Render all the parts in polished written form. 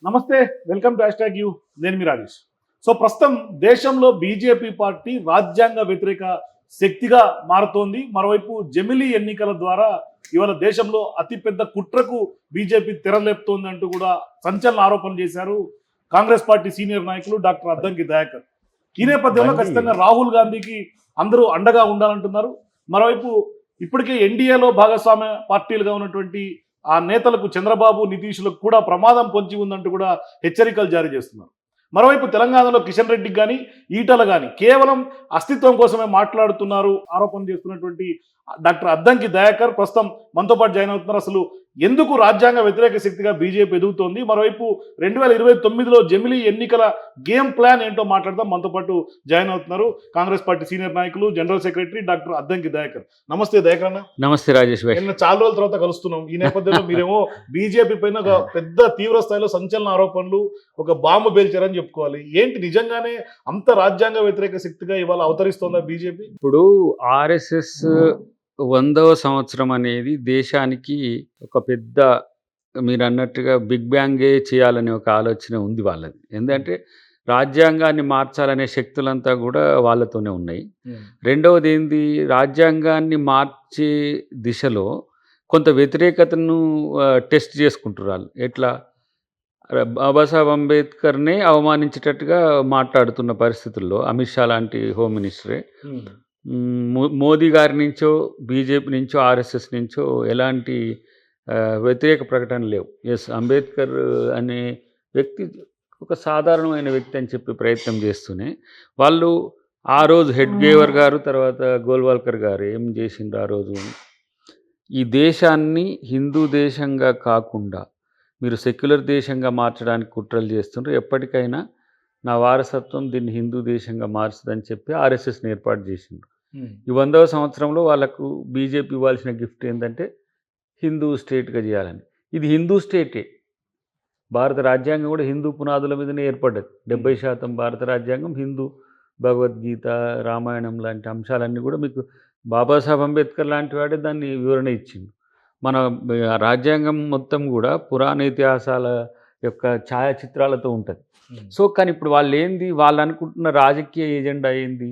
నమస్తే, welcome to hash tag you. నేను మీ Rajesh. So ప్రస్తుతం దేశంలో బీజేపీ పార్టీ రాజ్యాంగ వ్యతిరేక శక్తిగా మారుతోంది. మరోవైపు జమిలీ ఎన్నికల ద్వారా ఇవాళ దేశంలో అతిపెద్ద కుట్రకు బీజేపీ తెరలేపుతోంది అంటూ కూడా సంచలన ఆరోపణలు చేశారు కాంగ్రెస్ పార్టీ సీనియర్ నాయకులు డాక్టర్ అద్దంకి దయాకర్. ఈ నేపథ్యంలో ఖచ్చితంగా రాహుల్ గాంధీకి అందరూ అండగా ఉండాలంటున్నారు. మరోవైపు ఇప్పటికే ఎన్డీఏలో భాగస్వామ్య పార్టీలుగా ఉన్నటువంటి ఆ నేతలకు చంద్రబాబు, నితీష్లకు కూడా ప్రమాదం పొంచి ఉందంటూ కూడా హెచ్చరికలు జారీ చేస్తున్నారు. మరోవైపు తెలంగాణలో కిషన్ రెడ్డికి కానీ, ఈటల కానీ కేవలం అస్తిత్వం కోసమే మాట్లాడుతున్నారు ఆరోపణ చేస్తున్నటువంటి డాక్టర్ అద్దంకి దయాకర్ ప్రస్తుతం మనతో పాటు జాయిన్ అవుతున్నారు. అసలు ఎందుకు రాజ్యాంగ వ్యతిరేక శక్తిగా బీజేపీ ఎదుగుతోంది, మరోవైపు 2029లో జమిలీ ఎన్నికల గేమ్ ప్లాన్ ఏంటో మాట్లాడదాం. మనతో పాటు జాయిన్ అవుతున్నారు కాంగ్రెస్ పార్టీ సీనియర్ నాయకులు, general secretary doctor Addanki Dayakar. నమస్తే దయాకర్ అన్న. నమస్తే రాజేష్ భాయ్. నిన్న చాలా రోజుల తర్వాత కలుస్తున్నాం. ఈ నేపథ్యంలో మీరేమో బీజేపీ పైన ఒక పెద్ద తీవ్ర స్థాయిలో సంచలన ఆరోపణలు, ఒక బాంబు పేల్చారని చెప్పుకోవాలి. ఏంటి నిజంగానే అంత రాజ్యాంగ వ్యతిరేక శక్తిగా ఇవాళ అవతరిస్తోందా బీజేపీ? ఇప్పుడు ఆర్ఎస్ఎస్ 100వ సంవత్సరం అనేది దేశానికి ఒక పెద్ద, మీరు అన్నట్టుగా బిగ్ బ్యాంగే చేయాలనే ఒక ఆలోచన ఉంది వాళ్ళది. ఎందుకంటే రాజ్యాంగాన్ని మార్చాలనే శక్తులంతా కూడా వాళ్ళతోనే ఉన్నాయి. రెండవది ఏంది, రాజ్యాంగాన్ని మార్చే దిశలో కొంత వ్యతిరేకతను టెస్ట్ చేసుకుంటారు వాళ్ళు. ఎట్లా, బాబాసాహెబ్ అంబేద్కర్నే అవమానించేటట్టుగా మాట్లాడుతున్న పరిస్థితుల్లో అమిత్ షా లాంటి హోమ్ మినిస్టరే మోదీ గారి నుంచో, బీజేపీ నుంచో, ఆర్ఎస్ఎస్ నుంచో ఎలాంటి వ్యతిరేక ప్రకటన లేవు. ఎస్, అంబేద్కర్ అనే వ్యక్తి ఒక సాధారణమైన వ్యక్తి అని చెప్పి ప్రయత్నం చేస్తూనే వాళ్ళు ఆ రోజు హెడ్గేవర్ గారు, తర్వాత గోల్వాల్కర్ గారు ఏం చేసిండ్రు ఆ రోజు, ఈ దేశాన్ని హిందూ దేశంగా కాకుండా మీరు సెక్యులర్ దేశంగా మార్చడానికి కుట్రలు చేస్తుండ్రు, ఎప్పటికైనా నా వారసత్వం దీన్ని హిందూ దేశంగా మార్చుదని చెప్పి ఆర్ఎస్ఎస్ని ఏర్పాటు చేసిండ్రు. ఈ 100వ సంవత్సరంలో వాళ్ళకు బీజేపీ ఇవ్వాల్సిన గిఫ్ట్ ఏంటంటే హిందూ స్టేట్గా చేయాలని. ఇది హిందూ స్టేటే. భారత రాజ్యాంగం కూడా హిందూ పునాదుల మీదనే ఏర్పడ్డది. 70% భారత రాజ్యాంగం హిందూ. భగవద్గీత, రామాయణం లాంటి అంశాలన్నీ కూడా మీకు బాబాసాహెబ్ అంబేద్కర్ లాంటి వాడే దాన్ని వివరణ ఇచ్చిండు. మన రాజ్యాంగం మొత్తం కూడా పురాణ ఇతిహాసాల యొక్క ఛాయాచిత్రాలతో ఉంటుంది. సో కానీ ఇప్పుడు వాళ్ళు ఏంది, వాళ్ళు అనుకుంటున్న రాజకీయ ఎజెండా ఏంది,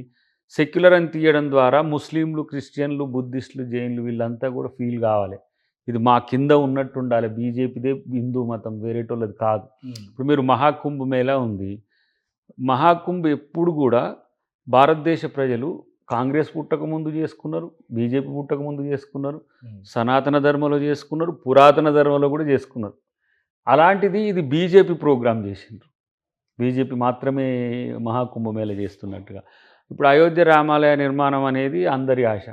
సెక్యులర్ అని తీయడం ద్వారా ముస్లింలు, క్రిస్టియన్లు, బుద్ధిస్టులు, జైన్లు వీళ్ళంతా కూడా ఫీల్ కావాలి, ఇది మా కింద ఉన్నట్టు ఉండాలి, బీజేపీదే హిందూ మతం, వేరేటోళ్ళది కాదు. ఇప్పుడు మీరు మహాకుంభ్ మేళా ఉంది. మహాకుంభ్ ఎప్పుడు కూడా భారతదేశ ప్రజలు కాంగ్రెస్ పుట్టక ముందు చేసుకున్నారు, బీజేపీ పుట్టక ముందు చేసుకున్నారు, సనాతన ధర్మంలో చేసుకున్నారు, పురాతన ధర్మంలో కూడా చేసుకున్నారు. అలాంటిది ఇది బీజేపీ ప్రోగ్రామ్ చేసిండ్రు. బీజేపీ మాత్రమే మహాకుంభమేళ చేస్తున్నట్టుగా. ఇప్పుడు అయోధ్య రామాలయ నిర్మాణం అనేది అందరి ఆశ.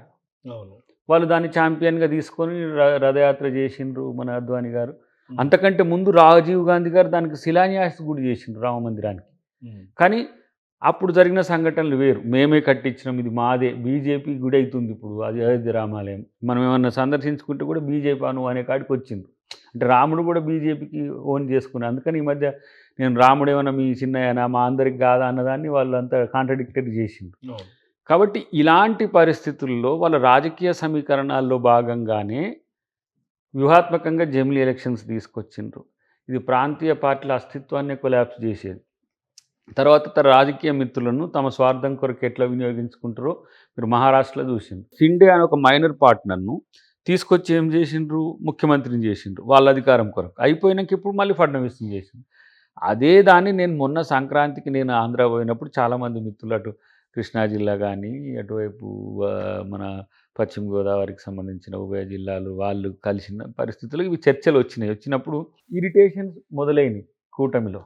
వాళ్ళు దాన్ని ఛాంపియన్గా తీసుకొని రథయాత్ర చేసిండ్రు మన అద్వానీ గారు. అంతకంటే ముందు రాజీవ్ గాంధీ గారు దానికి శిలాన్యాస గుడి చేసిండ్రు రామ మందిరానికి. కానీ అప్పుడు జరిగిన సంఘటనలు వేరు. మేమే కట్టించినాం, ఇది మాదే, బీజేపీ గుడి అవుతుంది ఇప్పుడు అది అయోధ్య రామాలయం. మనం ఏమన్నా సందర్శించుకుంటే కూడా బీజేపీ అనే కాడికి వచ్చింది. అంటే రాముడు కూడా బీజేపీకి ఓన్ చేసుకున్నాడు. అందుకని ఈ మధ్య నేను రాముడు ఏమన్నా మీ చిన్నయ్యనా, మా అందరికి కాదా అన్నదాన్ని వాళ్ళు అంతా కాంట్రడిక్టరీ చేసిండ్రు. కాబట్టి ఇలాంటి పరిస్థితుల్లో వాళ్ళ రాజకీయ సమీకరణాల్లో భాగంగానే వ్యూహాత్మకంగా జమిలీ ఎలక్షన్స్ తీసుకొచ్చిండ్రు. ఇది ప్రాంతీయ పార్టీల అస్తిత్వాన్ని కొలాప్స్ చేసేది. తర్వాత తన రాజకీయ మిత్రులను తమ స్వార్థం కొరకు ఎట్లా వినియోగించుకుంటారో మీరు మహారాష్ట్రలో చూసిండ్రు. షిండే అనే ఒక మైనర్ పార్ట్నర్ను తీసుకొచ్చి ఏం చేసిండ్రు, ముఖ్యమంత్రిని చేసిండ్రు వాళ్ళ అధికారం కొరకు. అయిపోయినాక ఇప్పుడు మళ్ళీ ఫడ్నవీస్ని చేసిండ్రు. అదే దాన్ని నేను మొన్న సంక్రాంతికి నేను ఆంధ్ర పోయినప్పుడు చాలామంది మిత్రులు, అటు కృష్ణా జిల్లా కానీ, అటువైపు మన పశ్చిమ గోదావరికి సంబంధించిన ఉభయ జిల్లాలు వాళ్ళు కలిసిన పరిస్థితుల్లో ఇవి చర్చలు వచ్చినాయి. వచ్చినప్పుడు ఇరిటేషన్స్ మొదలైనవి కూటమిలో,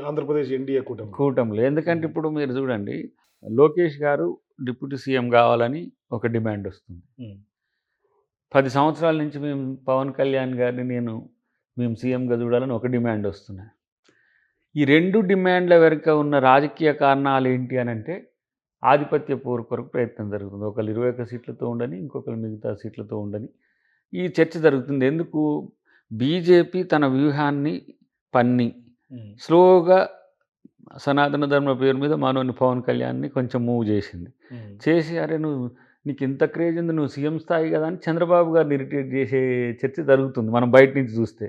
ఆంధ్రప్రదేశ్ ఎన్డీఏ కూటమిలో. ఎందుకంటే ఇప్పుడు మీరు చూడండి, లోకేష్ గారు డిప్యూటీ సీఎం కావాలని ఒక డిమాండ్ వస్తుంది. 10 సంవత్సరాల నుంచి మేము పవన్ కళ్యాణ్ గారిని మేము సీఎంగా చూడాలని ఒక డిమాండ్ వస్తున్నాయి. ఈ 2 డిమాండ్ల వెనుక ఉన్న రాజకీయ కారణాలు ఏంటి అని అంటే ఆధిపత్య పోరు కొరకు ప్రయత్నం జరుగుతుంది. ఒకళ్ళు 21 సీట్లతో ఉండని, ఇంకొకరు మిగతా సీట్లతో ఉండని ఈ చర్చ జరుగుతుంది. ఎందుకు, బీజేపీ తన వ్యూహాన్ని పన్ని స్లోగా సనాతన ధర్మ పేరు మీద మనోని పవన్ కళ్యాణ్ని కొంచెం మూవ్ చేసింది. చేసి అరే నువ్వు నీకు ఇంత క్రేజ్ ఉంది, నువ్వు సీఎం స్థాయి కదా అని చంద్రబాబు గారిని ఇరిటేట్ చేసే చర్చ జరుగుతుంది మనం బయట నుంచి చూస్తే.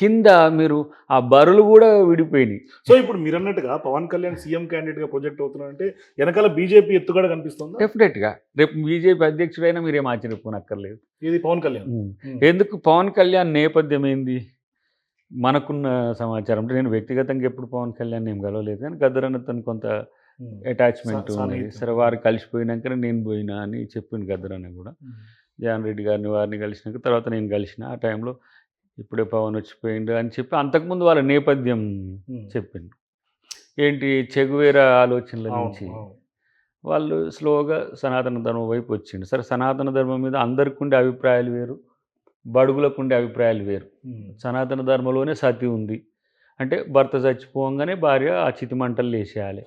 కింద మీరు ఆ బరులు కూడా విడిపోయినాయి. సో ఇప్పుడు మీరు అన్నట్టుగా పవన్ కళ్యాణ్ సీఎం క్యాండిడేట్ గా ప్రొజెక్ట్ అవుతున్నారంటే వెనకాల బీజేపీ ఎత్తుగడ కనిపిస్తుంది. డెఫినెట్గా రేపు బీజేపీ అధ్యక్షుడైనా మీరేం ఆశ్చర్యపోనక్కర్లేదు. ఇది పవన్ కళ్యాణ్. ఎందుకు పవన్ కళ్యాణ్ నేపథ్యం ఏంది? మనకున్న సమాచారం అంటే నేను వ్యక్తిగతంగా ఎప్పుడు పవన్ కళ్యాణ్ ఏం కలవలేదు, కానీ గద్దరన్నతో కొంత అటాచ్మెంట్ ఉన్నది. సరే వారు కలిసిపోయినాకనే నేను పోయినా అని చెప్పిండు గద్దరన్న కూడా. జాన్ రెడ్డి గారిని వారిని కలిసినాక తర్వాత నేను కలిసిన ఆ టైంలో ఇప్పుడే పవన్ వచ్చిపోయిండు అని చెప్పి అంతకుముందు వాళ్ళ నేపథ్యం చెప్పిండు. ఏంటి చెగువేరా ఆలోచనల నుంచి వాళ్ళు స్లోగా సనాతన ధర్మం వైపు వచ్చిండు. సరే సనాతన ధర్మం మీద అందరికి ఉండే అభిప్రాయాలు వేరు, బడుగులకు ఉండే అభిప్రాయాలు వేరు. సనాతన ధర్మంలోనే సతి ఉంది అంటే భర్త చచ్చిపోగానే భార్య ఆ చితిమంటలు వేసేయాలి.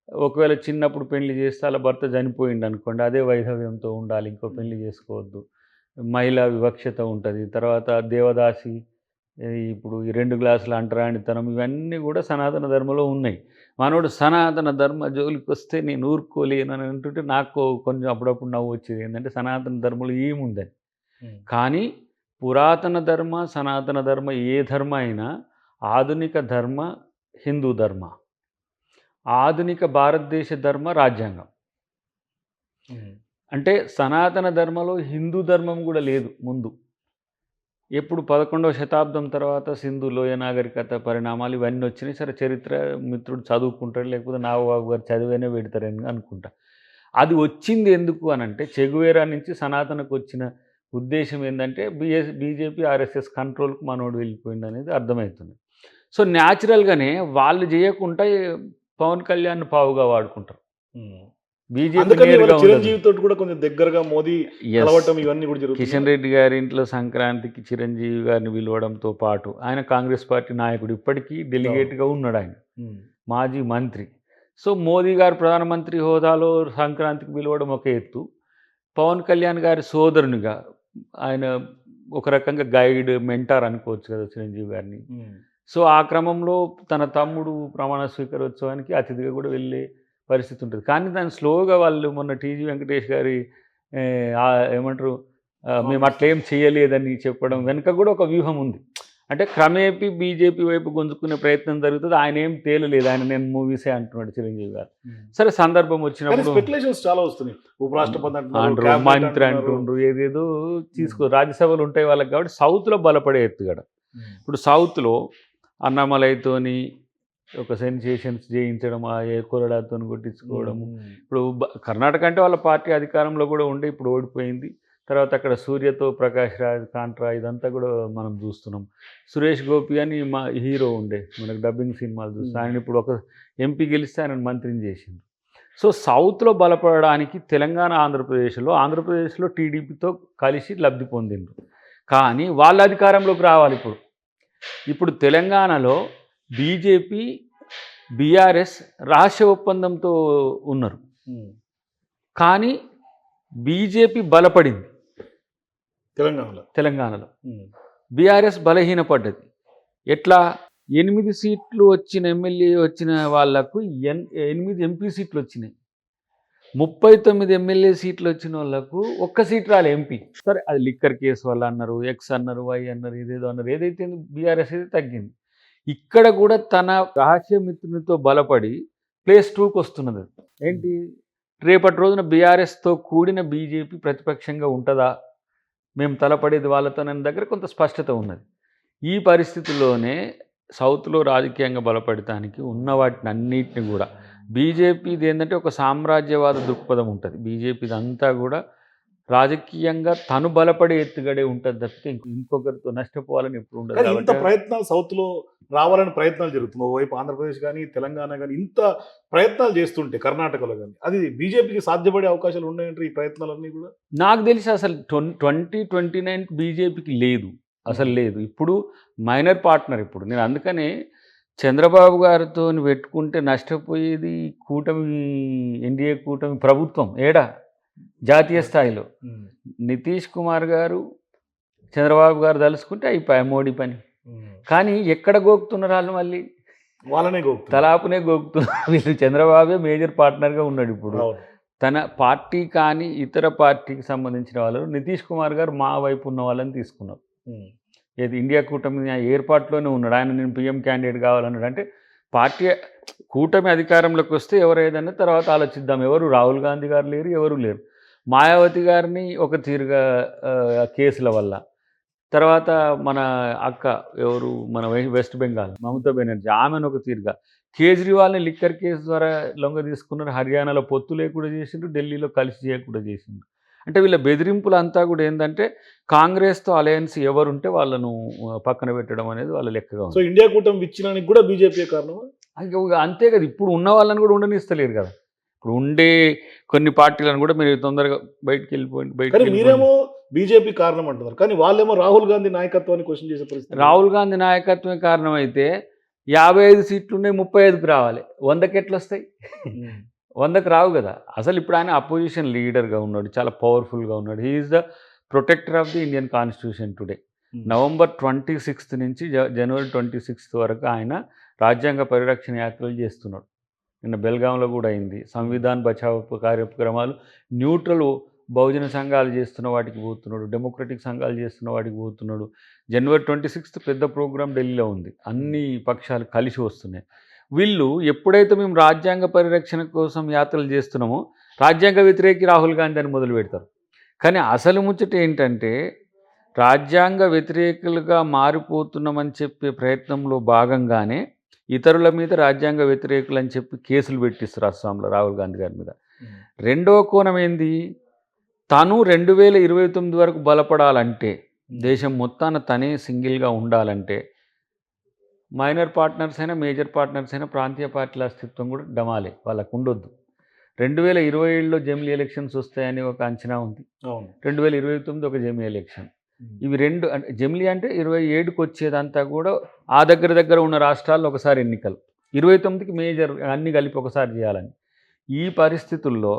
ఒకవేళ చిన్నప్పుడు పెళ్లి చేస్తే అలా భర్త చనిపోయిండు అనుకోండి, అదే వైధవ్యంతో ఉండాలి, ఇంకో పెళ్లి చేసుకోవద్దు. మహిళా వివక్షత ఉంటుంది. తర్వాత దేవదాసి, ఇప్పుడు ఈ 2 గ్లాసుల అంటరానితనం, ఇవన్నీ కూడా సనాతన ధర్మంలో ఉన్నాయి. మనోడు సనాతన ధర్మ జోలికి వస్తే నేను ఊరుకోలేను అని అంటుంటే నాకు కొంచెం అప్పుడప్పుడు నవ్వు వచ్చేది. ఏంటంటే సనాతన ధర్మంలో ఏముందని. కానీ పురాతన ధర్మ, సనాతన ధర్మ ఏ ధర్మ అయినా, ఆధునిక ధర్మ హిందూ ధర్మ, ఆధునిక భారతదేశ ధర్మ రాజ్యాంగం. అంటే సనాతన ధర్మలో హిందూ ధర్మం కూడా లేదు ముందు. ఎప్పుడు 11వ శతాబ్దం తర్వాత సింధు లోయ నాగరికత పరిణామాలు ఇవన్నీ వచ్చినాయి. సరే చరిత్ర మిత్రుడు చదువుకుంటాడు, లేకపోతే నాగబాబు గారు చదివైనా పెడతారని అనుకుంటా. అది వచ్చింది ఎందుకు అని అంటే చెగువేరా నుంచి సనాతనకు వచ్చిన ఉద్దేశం ఏంటంటే బీజేపీ ఆర్ఎస్ఎస్ కంట్రోల్కి మనోడు వెళ్ళిపోయింది అనేది అర్థమవుతుంది. సో న్యాచురల్గానే వాళ్ళు చేయకుండా పవన్ కళ్యాణ్ పావుగా వాడుకుంటారు. చిరంజీవితో కూడా కొంచెం దగ్గరగా మోదీ కలవటం ఇవన్నీ కూడా జరుగుతుంది. కిషన్ రెడ్డి గారి ఇంట్లో సంక్రాంతికి చిరంజీవి గారిని పిలవడంతో పాటు ఆయన కాంగ్రెస్ పార్టీ నాయకుడు, ఇప్పటికీ డెలిగేట్గా ఉన్నాడు ఆయన, మాజీ మంత్రి. సో మోదీ గారు ప్రధానమంత్రి హోదాలో సంక్రాంతికి పిలవడం ఒక ఎత్తు, పవన్ కళ్యాణ్ గారి సోదరునిగా ఆయన ఒక రకంగా గైడ్, మెంటార్ అనుకోవచ్చు కదా చిరంజీవి గారిని. సో ఆ క్రమంలో తన తమ్ముడు ప్రమాణ స్వీకారోత్సవానికి అతిథిగా కూడా వెళ్ళే పరిస్థితి ఉంటుంది. కానీ దాన్ని స్లోగా వాళ్ళు మొన్న టీజీ వెంకటేష్ గారి ఏమంటారు మేము అట్లేం చేయలేదని చెప్పడం వెనుక కూడా ఒక వ్యూహం ఉంది. అంటే క్రమేపీ బీజేపీ వైపు గుంజుకునే ప్రయత్నం జరుగుతుంది. ఆయన ఏం తేలలేదు, ఆయన నేను మూవీసే అంటున్నాడు చిరంజీవి గారు. సరే సందర్భం వచ్చినప్పుడు స్పెక్యులేషన్స్ చాలా వస్తున్నాయి. ఉపరాష్ట్రపతి అంటారు, మంత్రి అంటుండ్రు, ఏదేదో రాజ్యసభలు ఉంటాయి వాళ్ళకి. కాబట్టి సౌత్లో బలపడే ఎత్తుగడ. ఇప్పుడు సౌత్లో అన్నమలైతోని ఒక సెన్సేషన్స్ చేయించడం, ఆ ఏ కొరడాతో కొట్టించుకోవడము. ఇప్పుడు కర్ణాటక అంటే వాళ్ళ పార్టీ అధికారంలో కూడా ఉండే, ఇప్పుడు ఓడిపోయింది. తర్వాత అక్కడ సూర్యతో ప్రకాష్ రాజ్ కాంట్రా ఇదంతా కూడా మనం చూస్తున్నాం. సురేష్ గోపి అని మా హీరో ఉండే, మనకు డబ్బింగ్ సినిమాలు చూస్తాం. ఆయన ఇప్పుడు ఒక ఎంపీ గెలిస్తే ఆయన మంత్రిని చేసిండు. సో సౌత్లో బలపడడానికి తెలంగాణ, ఆంధ్రప్రదేశ్లో టీడీపీతో కలిసి లబ్ధి పొందిండ్రు. కానీ వాళ్ళ అధికారంలోకి రావాలి. ఇప్పుడు తెలంగాణలో బీజేపీ, బీఆర్ఎస్ రహస్య ఒప్పందంతో ఉన్నారు. కానీ బీజేపీ బలపడింది తెలంగాణలో, బీఆర్ఎస్ బలహీనపడ్డది. ఎట్లా? 8 సీట్లు వచ్చిన ఎమ్మెల్యే వచ్చిన వాళ్లకు 8 ఎంపీ సీట్లు వచ్చినాయి. 39 ఎమ్మెల్యే సీట్లు వచ్చిన వాళ్ళకు 1 సీట్ రాలే ఎంపీ. సరే అది లిక్కర్ కేసు వల్ల అన్నారు, ఎక్స్ అన్నారు, వై అన్నారు, ఇదేదో అన్నారు. ఏదైతే బీఆర్ఎస్ అయితే తగ్గింది. ఇక్కడ కూడా తన రహస్య మిత్రునితో బలపడి ప్లేస్ 2కి వస్తున్నది. ఏంటి? రేపటి రోజున బీఆర్ఎస్తో కూడిన బీజేపీ ప్రతిపక్షంగా ఉంటుందా, మేము తలపడేది వాళ్ళతోనే దగ్గర కొంత స్పష్టత ఉన్నది. ఈ పరిస్థితుల్లోనే సౌత్లో రాజకీయంగా బలపడటానికి ఉన్న వాటిని అన్నిటిని కూడా బీజేపీది ఏంటంటే ఒక సామ్రాజ్యవాద దృక్పథం ఉంటుంది. బీజేపీది అంతా కూడా రాజకీయంగా తను బలపడే ఎత్తుగడే ఉంటుంది తప్పితే ఇంకొకరితో నష్టపోవాలని ఎప్పుడు ఉండదు. ఇంత ప్రయత్నాలు సౌత్లో రావాలని ప్రయత్నాలు జరుగుతుంది. ఓవైపు ఆంధ్రప్రదేశ్ కానీ తెలంగాణ కానీ ఇంత ప్రయత్నాలు చేస్తుంటే కర్ణాటకలో కానీ అది బీజేపీకి సాధ్యపడే అవకాశాలు ఉన్నాయంటే ఈ ప్రయత్నాలన్నీ కూడా నాకు తెలిసి అసలు 2029 బీజేపీకి లేదు, అసలు లేదు. ఇప్పుడు మైనర్ పార్ట్నర్. ఇప్పుడు నేను అందుకనే చంద్రబాబు గారితో పెట్టుకుంటే నష్టపోయేది కూటమి, ఎన్డీఏ కూటమి ప్రభుత్వం ఏడా జాతీయ స్థాయిలో. నితీష్ కుమార్ గారు, చంద్రబాబు గారు తలుసుకుంటే అయిపోయి మోడీ పని. కానీ ఎక్కడ గోకుతున్నారు వాళ్ళు? మళ్ళీ వాళ్ళనే తలాపునే గోకుతున్నారు. వీళ్ళు చంద్రబాబే మేజర్ పార్ట్నర్గా ఉన్నాడు ఇప్పుడు. తన పార్టీ కానీ ఇతర పార్టీకి సంబంధించిన వాళ్ళు నితీష్ కుమార్ గారు మా వైపు ఉన్న వాళ్ళని తీసుకున్నారు. ఏది ఇండియా కూటమి ఏర్పాటులోనే ఉన్నాడు. ఆయన నేను పీఎం క్యాండిడేట్ కావాలన్నాడు. అంటే పార్టీ కూటమి అధికారంలోకి వస్తే ఎవరు ఏదన్నా తర్వాత ఆలోచిద్దాం. ఎవరు రాహుల్ గాంధీ గారు లేరు, ఎవరు లేరు. మాయావతి గారిని ఒక తీరుగా కేసుల వల్ల, తర్వాత మన అక్క ఎవరు మన వెస్ట్ బెంగాల్ మమతా బెనర్జీ ఆమెను ఒక తీరుగా, కేజ్రీవాల్ని లిక్కర్ కేసు ద్వారా లొంగ తీసుకున్నారు. హర్యానాలో పొత్తు లేకుండా చేసిండ్రు, ఢిల్లీలో కలిసి చేయకుండా చేసిండ్రు. అంటే వీళ్ళ బెదిరింపులు అంతా కూడా ఏంటంటే కాంగ్రెస్తో అలయన్స్ ఎవరుంటే వాళ్ళను పక్కన పెట్టడం అనేది వాళ్ళ లెక్కగా సో ఉంది. ఇండియా కూటమి విచ్చినానికి కూడా బీజేపీ కారణం. అంతే కదా, ఇప్పుడు ఉన్న వాళ్ళని కూడా ఉండనిస్తలేరు కదా. ఇప్పుడు ఉండే కొన్ని పార్టీలను కూడా మీరు తొందరగా బయటికి కానీ మీరేమో బీజేపీ కారణం అంటున్నారు, కానీ వాళ్ళేమో రాహుల్ గాంధీ నాయకత్వాన్ని క్వశ్చన్ చేసే పరిస్థితి. రాహుల్ గాంధీ నాయకత్వమే కారణం అయితే 55 సీట్లు ఉన్నాయి, 35కి రావాలి. 100కి ఎట్లా వస్తాయి? 100కి రావు కదా. అసలు ఇప్పుడు ఆయన అపోజిషన్ లీడర్గా ఉన్నాడు, చాలా పవర్ఫుల్గా ఉన్నాడు. He is the protector of the Indian constitution today. November 26 నుంచి జనవరి 26 వరకు ఆయన రాజ్యాంగ పరిరక్షణ యాత్రలు చేస్తున్నాడు. నిన్న బెల్గాంలో కూడా అయింది. సంవిధాన్ బచావ్ కార్యక్రమాలు న్యూట్రల్ బహుజన సంఘాలు చేస్తున్న వాటికి పోతున్నాడు, డెమోక్రటిక్ సంఘాలు చేస్తున్న వాటికి పోతున్నాడు. జనవరి 26 పెద్ద ప్రోగ్రాం ఢిల్లీలో ఉంది. అన్ని పక్షాలు కలిసి వస్తున్నాయి. వీళ్ళు ఎప్పుడైతే మేము రాజ్యాంగ పరిరక్షణ కోసం యాత్రలు చేస్తున్నామో రాజ్యాంగ వ్యతిరేకి రాహుల్ గాంధీ అని మొదలు పెడతారు. కానీ అసలు ముచ్చట ఏంటంటే రాజ్యాంగ వ్యతిరేకులుగా మారిపోతున్నామని చెప్పే ప్రయత్నంలో భాగంగానే ఇతరుల మీద రాజ్యాంగ వ్యతిరేకులు అని చెప్పి కేసులు పెట్టిస్తారు అస్సాంలో రాహుల్ గాంధీ గారి మీద. రెండవ కోణం ఏంది, తను 2029 వరకు బలపడాలంటే, దేశం మొత్తాన తనే సింగిల్గా ఉండాలంటే మైనర్ పార్ట్నర్స్ అయినా మేజర్ పార్ట్నర్స్ అయినా ప్రాంతీయ పార్టీల అస్తిత్వం కూడా డమాలే, వాళ్ళకు ఉండొద్దు. 2027లో జమిలీ ఎలక్షన్స్ వస్తాయని ఒక అంచనా ఉంది. 2029 ఒక జమిలీ ఎలక్షన్. ఇవి రెండు అంటే జమిలీ అంటే 27కి వచ్చేదంతా కూడా ఆ దగ్గర ఉన్న రాష్ట్రాల్లో ఒకసారి ఎన్నికలు, 29కి మేజర్ అన్నీ కలిపి ఒకసారి చేయాలని. ఈ పరిస్థితుల్లో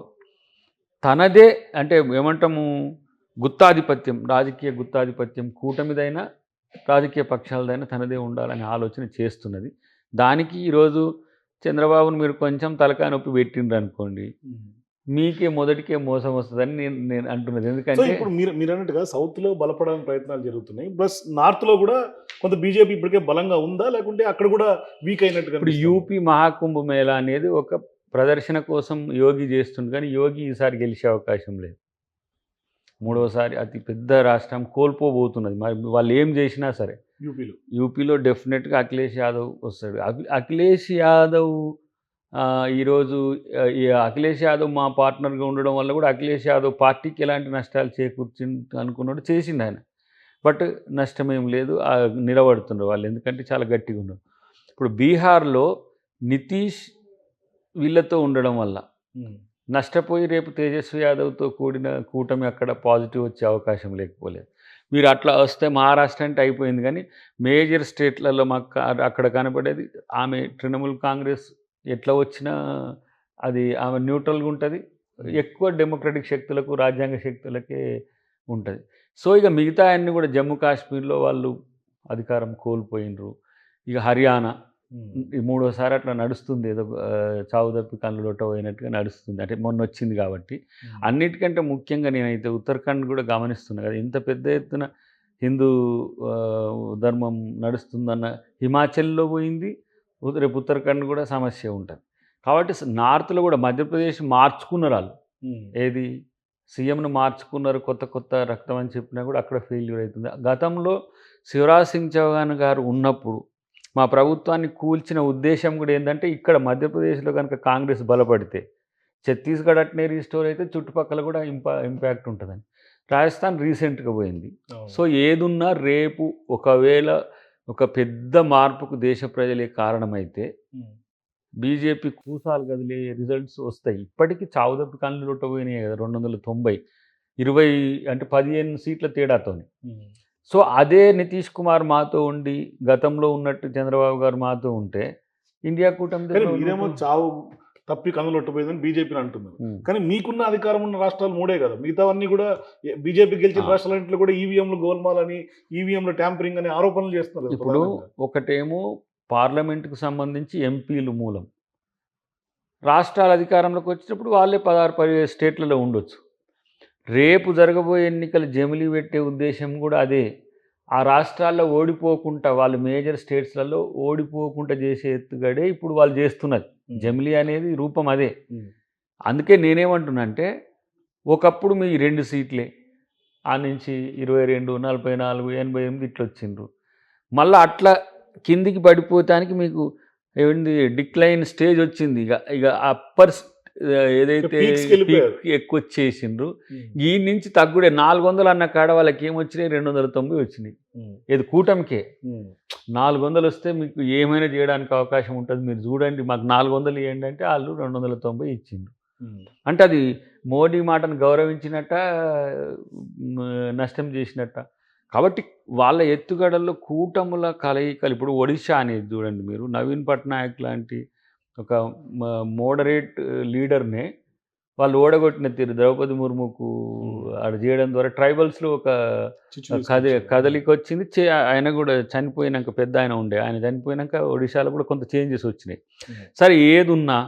తనదే అంటే ఏమంటాము గుత్తాధిపత్యం, రాజకీయ గుత్తాధిపత్యం కూటమిదైనా రాజకీయ పక్షాలదైనా తనదే ఉండాలని ఆలోచన చేస్తున్నది. దానికి ఈరోజు చంద్రబాబును మీరు కొంచెం తలకాయ నొప్పి పెట్టిండ్రు అనుకోండి, మీకే మొదటికే మోసం వస్తుందని నేను అంటున్నది. ఎందుకంటే ఇప్పుడు మీరు అన్నట్టుగా సౌత్లో బలపడడానికి ప్రయత్నాలు జరుగుతున్నాయి, ప్లస్ నార్త్లో కూడా కొంత బీజేపీ ఇప్పటికే బలంగా ఉందా, లేకుంటే అక్కడ కూడా వీక్ అయినట్టుగా? ఇప్పుడు యూపీ మహాకుంభ మేళా అనేది ఒక ప్రదర్శన కోసం యోగి చేస్తుంది, కానీ యోగి ఈసారి గెలిచే అవకాశం లేదు. మూడోసారి అతి పెద్ద రాష్ట్రం కోల్పోబోతున్నది. మరి వాళ్ళు ఏం చేసినా సరే యూపీలో డెఫినెట్గా అఖిలేష్ యాదవ్ వస్తాడు. అఖిలేష్ యాదవ్ ఈరోజు ఈ అఖిలేష్ యాదవ్ మా పార్ట్నర్గా ఉండడం వల్ల కూడా అఖిలేష్ యాదవ్ పార్టీకి ఎలాంటి నష్టాలు చేకూర్చింది అనుకున్నాడు, చేసిండు ఆయన. బట్ నష్టమేం లేదు, నిలబడుతున్నారు వాళ్ళు, ఎందుకంటే చాలా గట్టిగా ఉన్నారు. ఇప్పుడు బీహార్లో నితీష్ వీళ్ళతో ఉండడం వల్ల నష్టపోయి రేపు తేజస్వి యాదవ్తో కూడిన కూటమి అక్కడ పాజిటివ్ వచ్చే అవకాశం లేకపోలేదు. మీరు అట్లా వస్తే మహారాష్ట్ర అంటే అయిపోయింది, కానీ మేజర్ స్టేట్లలో మాకు అక్కడ కనపడేది ఆమె తృణమూల్ కాంగ్రెస్ ఎట్లా వచ్చినా అది ఆమె న్యూట్రల్గా ఉంటుంది, ఎక్కువ డెమోక్రటిక్ శక్తులకు రాజ్యాంగ శక్తులకే ఉంటుంది. సో ఇక మిగతా అన్నీ కూడా జమ్మూ కాశ్మీర్లో వాళ్ళు అధికారం కోల్పోయినరు. ఇక హర్యానా ఈ మూడోసారి అట్లా నడుస్తుంది, ఏదో చావు తప్పి కళ్ళు లొట్ట పోయినట్టుగా నడుస్తుంది. అంటే మొన్న వచ్చింది కాబట్టి. అన్నిటికంటే ముఖ్యంగా నేనైతే ఉత్తరాఖండ్ కూడా గమనిస్తున్నా కదా, ఇంత పెద్ద ఎత్తున హిందూ ధర్మం నడుస్తుందన్న హిమాచల్లో పోయింది, రేపు ఉత్తరాఖండ్ కూడా సమస్య ఉంటుంది. కాబట్టి నార్త్లో కూడా మధ్యప్రదేశ్ మార్చుకున్నారు వాళ్ళు, ఏది సీఎంను మార్చుకున్నారు, కొత్త రక్తం అని చెప్పినా కూడా అక్కడ ఫెయిల్యూర్ అవుతుంది. గతంలో శివరాజ్ సింగ్ చౌహాన్ గారు ఉన్నప్పుడు మా ప్రభుత్వాన్ని కూల్చిన ఉద్దేశం కూడా ఏంటంటే ఇక్కడ మధ్యప్రదేశ్లో కనుక కాంగ్రెస్ బలపడితే ఛత్తీస్గఢ్ అట్నే రీస్టోర్ అయితే చుట్టుపక్కల కూడా ఇంపాక్ట్ ఉంటుందని. రాజస్థాన్ రీసెంట్గా పోయింది. సో ఏదున్నా రేపు ఒకవేళ ఒక పెద్ద మార్పుకు దేశ ప్రజలే కారణమైతే బీజేపీ కూసాలు కదిలే రిజల్ట్స్ వస్తాయి. ఇప్పటికీ చావుదప్పి కళ్ళు లొట్టబోయినాయి కదా 290, 20 అంటే 15 సీట్ల తేడాతోని. సో అదే నితీష్ కుమార్ మాతో ఉండి గతంలో ఉన్నట్టు చంద్రబాబు గారు మాతో ఉంటే ఇండియా కూటమి మీరేమో చావు తప్పి కన్నులొట్టపోయిందని బీజేపీని అంటున్నారు, కానీ మీకున్న అధికారం ఉన్న రాష్ట్రాలు 3 కదా, మిగతావన్నీ కూడా బీజేపీ గెలిచిన రాష్ట్రాలన్నింటిలో కూడా ఈవీఎంలు గోల్మాల్ అని, ఈవీఎంలు ట్యాంపరింగ్ అని ఆరోపణలు చేస్తున్నారు. ఇప్పుడు ఒకటేమో పార్లమెంటుకు సంబంధించి ఎంపీలు మూలం, రాష్ట్రాల అధికారంలోకి వచ్చినప్పుడు వాళ్ళే 16-17 స్టేట్లలో ఉండొచ్చు. రేపు జరగబోయే ఎన్నికలు జమిలి పెట్టే ఉద్దేశం కూడా అదే. ఆ రాష్ట్రాల్లో ఓడిపోకుండా వాళ్ళు మేజర్ స్టేట్స్‌లలో ఓడిపోకుండా చేసే ఎత్తుగడే ఇప్పుడు వాళ్ళు చేస్తున్నది. జమిలి అనేది రూపం అదే. అందుకే నేనేమంటున్నా అంటే, ఒకప్పుడు మీ 2 సీట్లే. ఆ నుంచి 22, 44, 88 ఇట్లొచ్చిండ్రు. మళ్ళా అట్లా కిందికి పడిపోతానికి మీకు ఏంది డిక్లైన్ స్టేజ్ వచ్చింది. ఇక అప్పర్ ఏదైతే పీక్స్‌కి వెళ్ళిపోయారు. పీక్ ఎక్కువొచ్చేసిండ్రు. ఈ నుంచి తగ్గుడే 400 అన్న కాడ వాళ్ళకి ఏమొచ్చినాయి 290 వచ్చినాయి. ఇది కూటమికే. 400 వస్తే మీకు ఏమైనా చేయడానికి అవకాశం ఉంటుంది. మీరు చూడండి మాకు 400 ఇవ్వండి అంటే వాళ్ళు 290 ఇచ్చిండ్రు. అంటే అది మోడీ మాటను గౌరవించినట్ట, నష్టం చేసినట్ట. కాబట్టి వాళ్ళ ఎత్తుగడల్లో కూటముల కలయికలు ఇప్పుడు ఒడిషా అనేది చూడండి మీరు. నవీన్ పట్నాయక్ లాంటి ఒక మోడరేట్ లీడర్‌నే వాళ్ళు ఓడగొట్టిన తీరు ద్రౌపది ముర్ముకు ఆడ చేయడం ద్వారా ట్రైబల్స్‌లో ఒక కదలికొచ్చింది. ఆయన కూడా చనిపోయినాక పెద్దాయన ఉండే. ఆయన చనిపోయినాక ఒడిషాలో కూడా కొంత చేంజెస్ వచ్చినాయి. సరే ఏదున్నా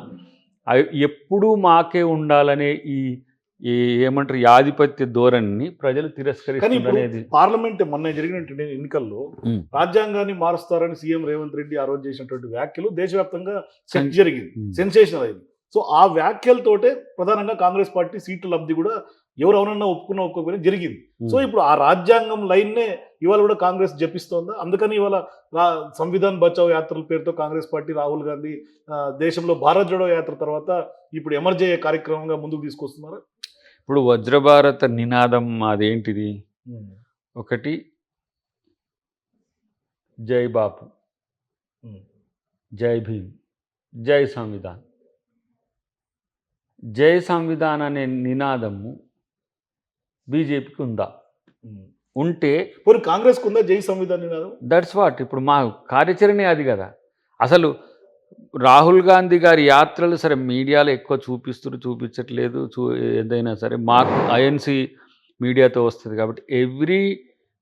ఎప్పుడూ మాకే ఉండాలనే ఈ ఏమంటారు ఈ ఆధిపత్య ధోరణిని ప్రజలు తిరస్కరిస్తున్నారనేది. పార్లమెంట్ మొన్న జరిగినటువంటి ఎన్నికల్లో రాజ్యాంగాన్ని మారుస్తారని సీఎం రేవంత్ రెడ్డి ఆ రోజు చేసినటువంటి వ్యాఖ్యలు దేశవ్యాప్తంగా జరిగింది, సెన్సేషనల్ అయింది. సో ఆ వ్యాఖ్యలతోటే ప్రధానంగా కాంగ్రెస్ పార్టీ సీట్ల లబ్ధి కూడా ఎవరు అవునన్నా ఒప్పుకోకపోయినా జరిగింది. సో ఇప్పుడు ఆ రాజ్యాంగం లైన్నే ఇవాళ కూడా కాంగ్రెస్ జపిస్తోందా? అందుకని ఇవాళ సంవిధాన్ బచావ్ యాత్రల పేరుతో కాంగ్రెస్ పార్టీ రాహుల్ గాంధీ దేశంలో భారత్ జోడో యాత్ర తర్వాత ఇప్పుడు ఎమర్జ్ అయ్యే కార్యక్రమంగా ముందుకు తీసుకొస్తున్నారా? ఇప్పుడు వజ్రభారత నినాదం అదేంటిది? ఒకటి జై బాపు, జై భీమ్, జై సంవిధాన్. జై సంవిధాన్ అనే నినాదము బీజేపీకి ఉందా? ఉంటే కాంగ్రెస్కి ఉందా జై సంవిధాన్ నినాదం? That's what. ఇప్పుడు మా కార్యాచరణే అది కదా. అసలు రాహుల్ గాంధీ గారి యాత్రలు సరే మీడియాలో ఎక్కువ చూపించట్లేదు. ఏదైనా సరే మాకు ఐఎన్సీ మీడియాతో వస్తుంది కాబట్టి ఎవ్రీ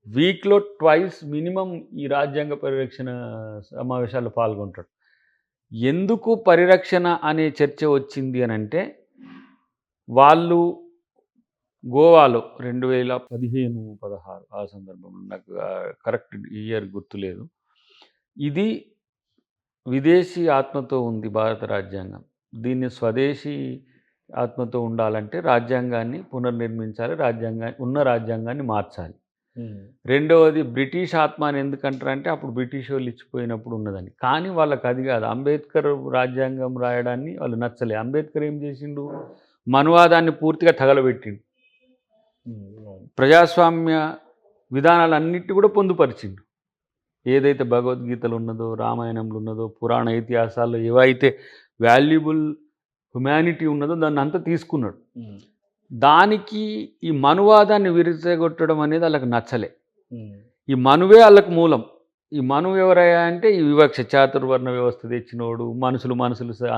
వీక్లో ట్వైస్ మినిమం ఈ రాజ్యాంగ పరిరక్షణ సమావేశాల్లో పాల్గొంటాడు. ఎందుకు పరిరక్షణ అనే చర్చ వచ్చింది అని అంటే, వాళ్ళు గోవాలో 2015-16 ఆ సందర్భంలో నాకు కరెక్ట్ ఇయర్ గుర్తులేదు. ఇది విదేశీ ఆత్మతో ఉంది భారత రాజ్యాంగం. దీన్ని స్వదేశీ ఆత్మతో ఉండాలంటే రాజ్యాంగాన్ని పునర్నిర్మించాలి, ఉన్న రాజ్యాంగాన్ని మార్చాలి. రెండవది బ్రిటిష్ ఆత్మ అని ఎందుకంటారంటే అప్పుడు బ్రిటిష్ వాళ్ళు ఇచ్చిపోయినప్పుడు ఉన్నదని. కానీ వాళ్ళకి అది కాదు. అంబేద్కర్ రాజ్యాంగం రాయడాన్ని వాళ్ళు నచ్చలే. అంబేద్కర్ ఏం చేసిండు? మనువాదాన్ని పూర్తిగా తగలబెట్టిండు. ప్రజాస్వామ్య విధానాలన్నిటి కూడా పొందుపరిచిండు. ఏదైతే భగవద్గీతలు ఉన్నదో, రామాయణంలో ఉన్నదో, పురాణ ఇతిహాసాల్లో ఏవైతే వాల్యుబుల్ హ్యుమానిటీ ఉన్నదో దాన్ని అంతా తీసుకున్నాడు. దానికి ఈ మనువాదాన్ని విరిచగొట్టడం అనేది వాళ్ళకి నచ్చలే. ఈ మనువే వాళ్ళకు మూలం. ఈ మనువు ఎవరయ్యా అంటే ఈ వివక్ష చాతుర్వర్ణ వ్యవస్థ తెచ్చినోడు, మనుషులు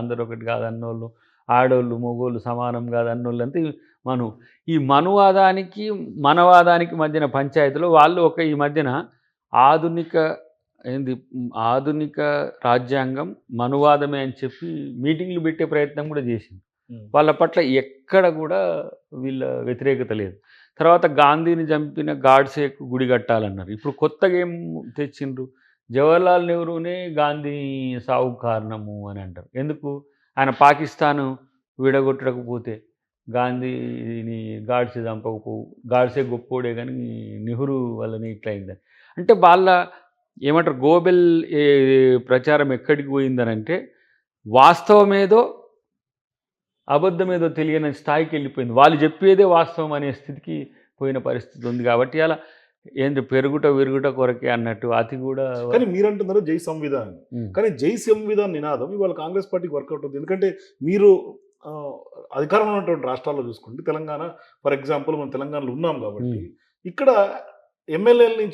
అందరూ ఒకటి కాదన్నోళ్ళు, ఆడోళ్ళు మగోళ్ళు సమానం కాదన్నోళ్ళు అంతా మనువు. ఈ మనువాదానికి మనవాదానికి మధ్యన పంచాయతీలో వాళ్ళు ఈ మధ్యన ఆధునిక రాజ్యాంగం మనువాదమే అని చెప్పి మీటింగ్లు పెట్టే ప్రయత్నం కూడా చేసింది. వాళ్ళ పట్ల ఎక్కడ కూడా వీళ్ళ వ్యతిరేకత లేదు. తర్వాత గాంధీని చంపిన గాడ్సేకు గుడి కట్టాలన్నారు. ఇప్పుడు కొత్తగా ఏం తెచ్చిండ్రు? జవహర్లాల్ నెహ్రూనే గాంధీ సావుకు కారణము అని అంటారు. ఎందుకు? ఆయన పాకిస్తాను విడగొట్టకపోతే గాంధీని గాడ్సే చంపకపోవు, గాడ్సే గొప్పోడే కానీ నెహ్రూ వల్లనే ఇట్లా అయిందని. అంటే వాళ్ళ ఏమంటారు గోబెల్ ప్రచారం ఎక్కడికి పోయిందనంటే వాస్తవమేదో అబద్ధమేదో తెలియని స్థాయికి వెళ్ళిపోయింది. వాళ్ళు చెప్పేదే వాస్తవం అనే స్థితికి పోయిన పరిస్థితి ఉంది. కాబట్టి అలా పెరుగుట విరుగుట కొరకే అన్నట్టు అతి కూడా. కానీ మీరంటున్నారు జై సంవిధాన్, కానీ జై సంవిధాన్ నినాదం ఇవాళ కాంగ్రెస్ పార్టీకి వర్కౌట్ అవుతుంది. ఎందుకంటే మీరు అధికారంలో ఉన్నటువంటి రాష్ట్రాల్లో చూసుకుంటే తెలంగాణ ఫర్ ఎగ్జాంపుల్ మనం తెలంగాణలో ఉన్నాం కాబట్టి ఇక్కడ ఎమ్మెల్యేలని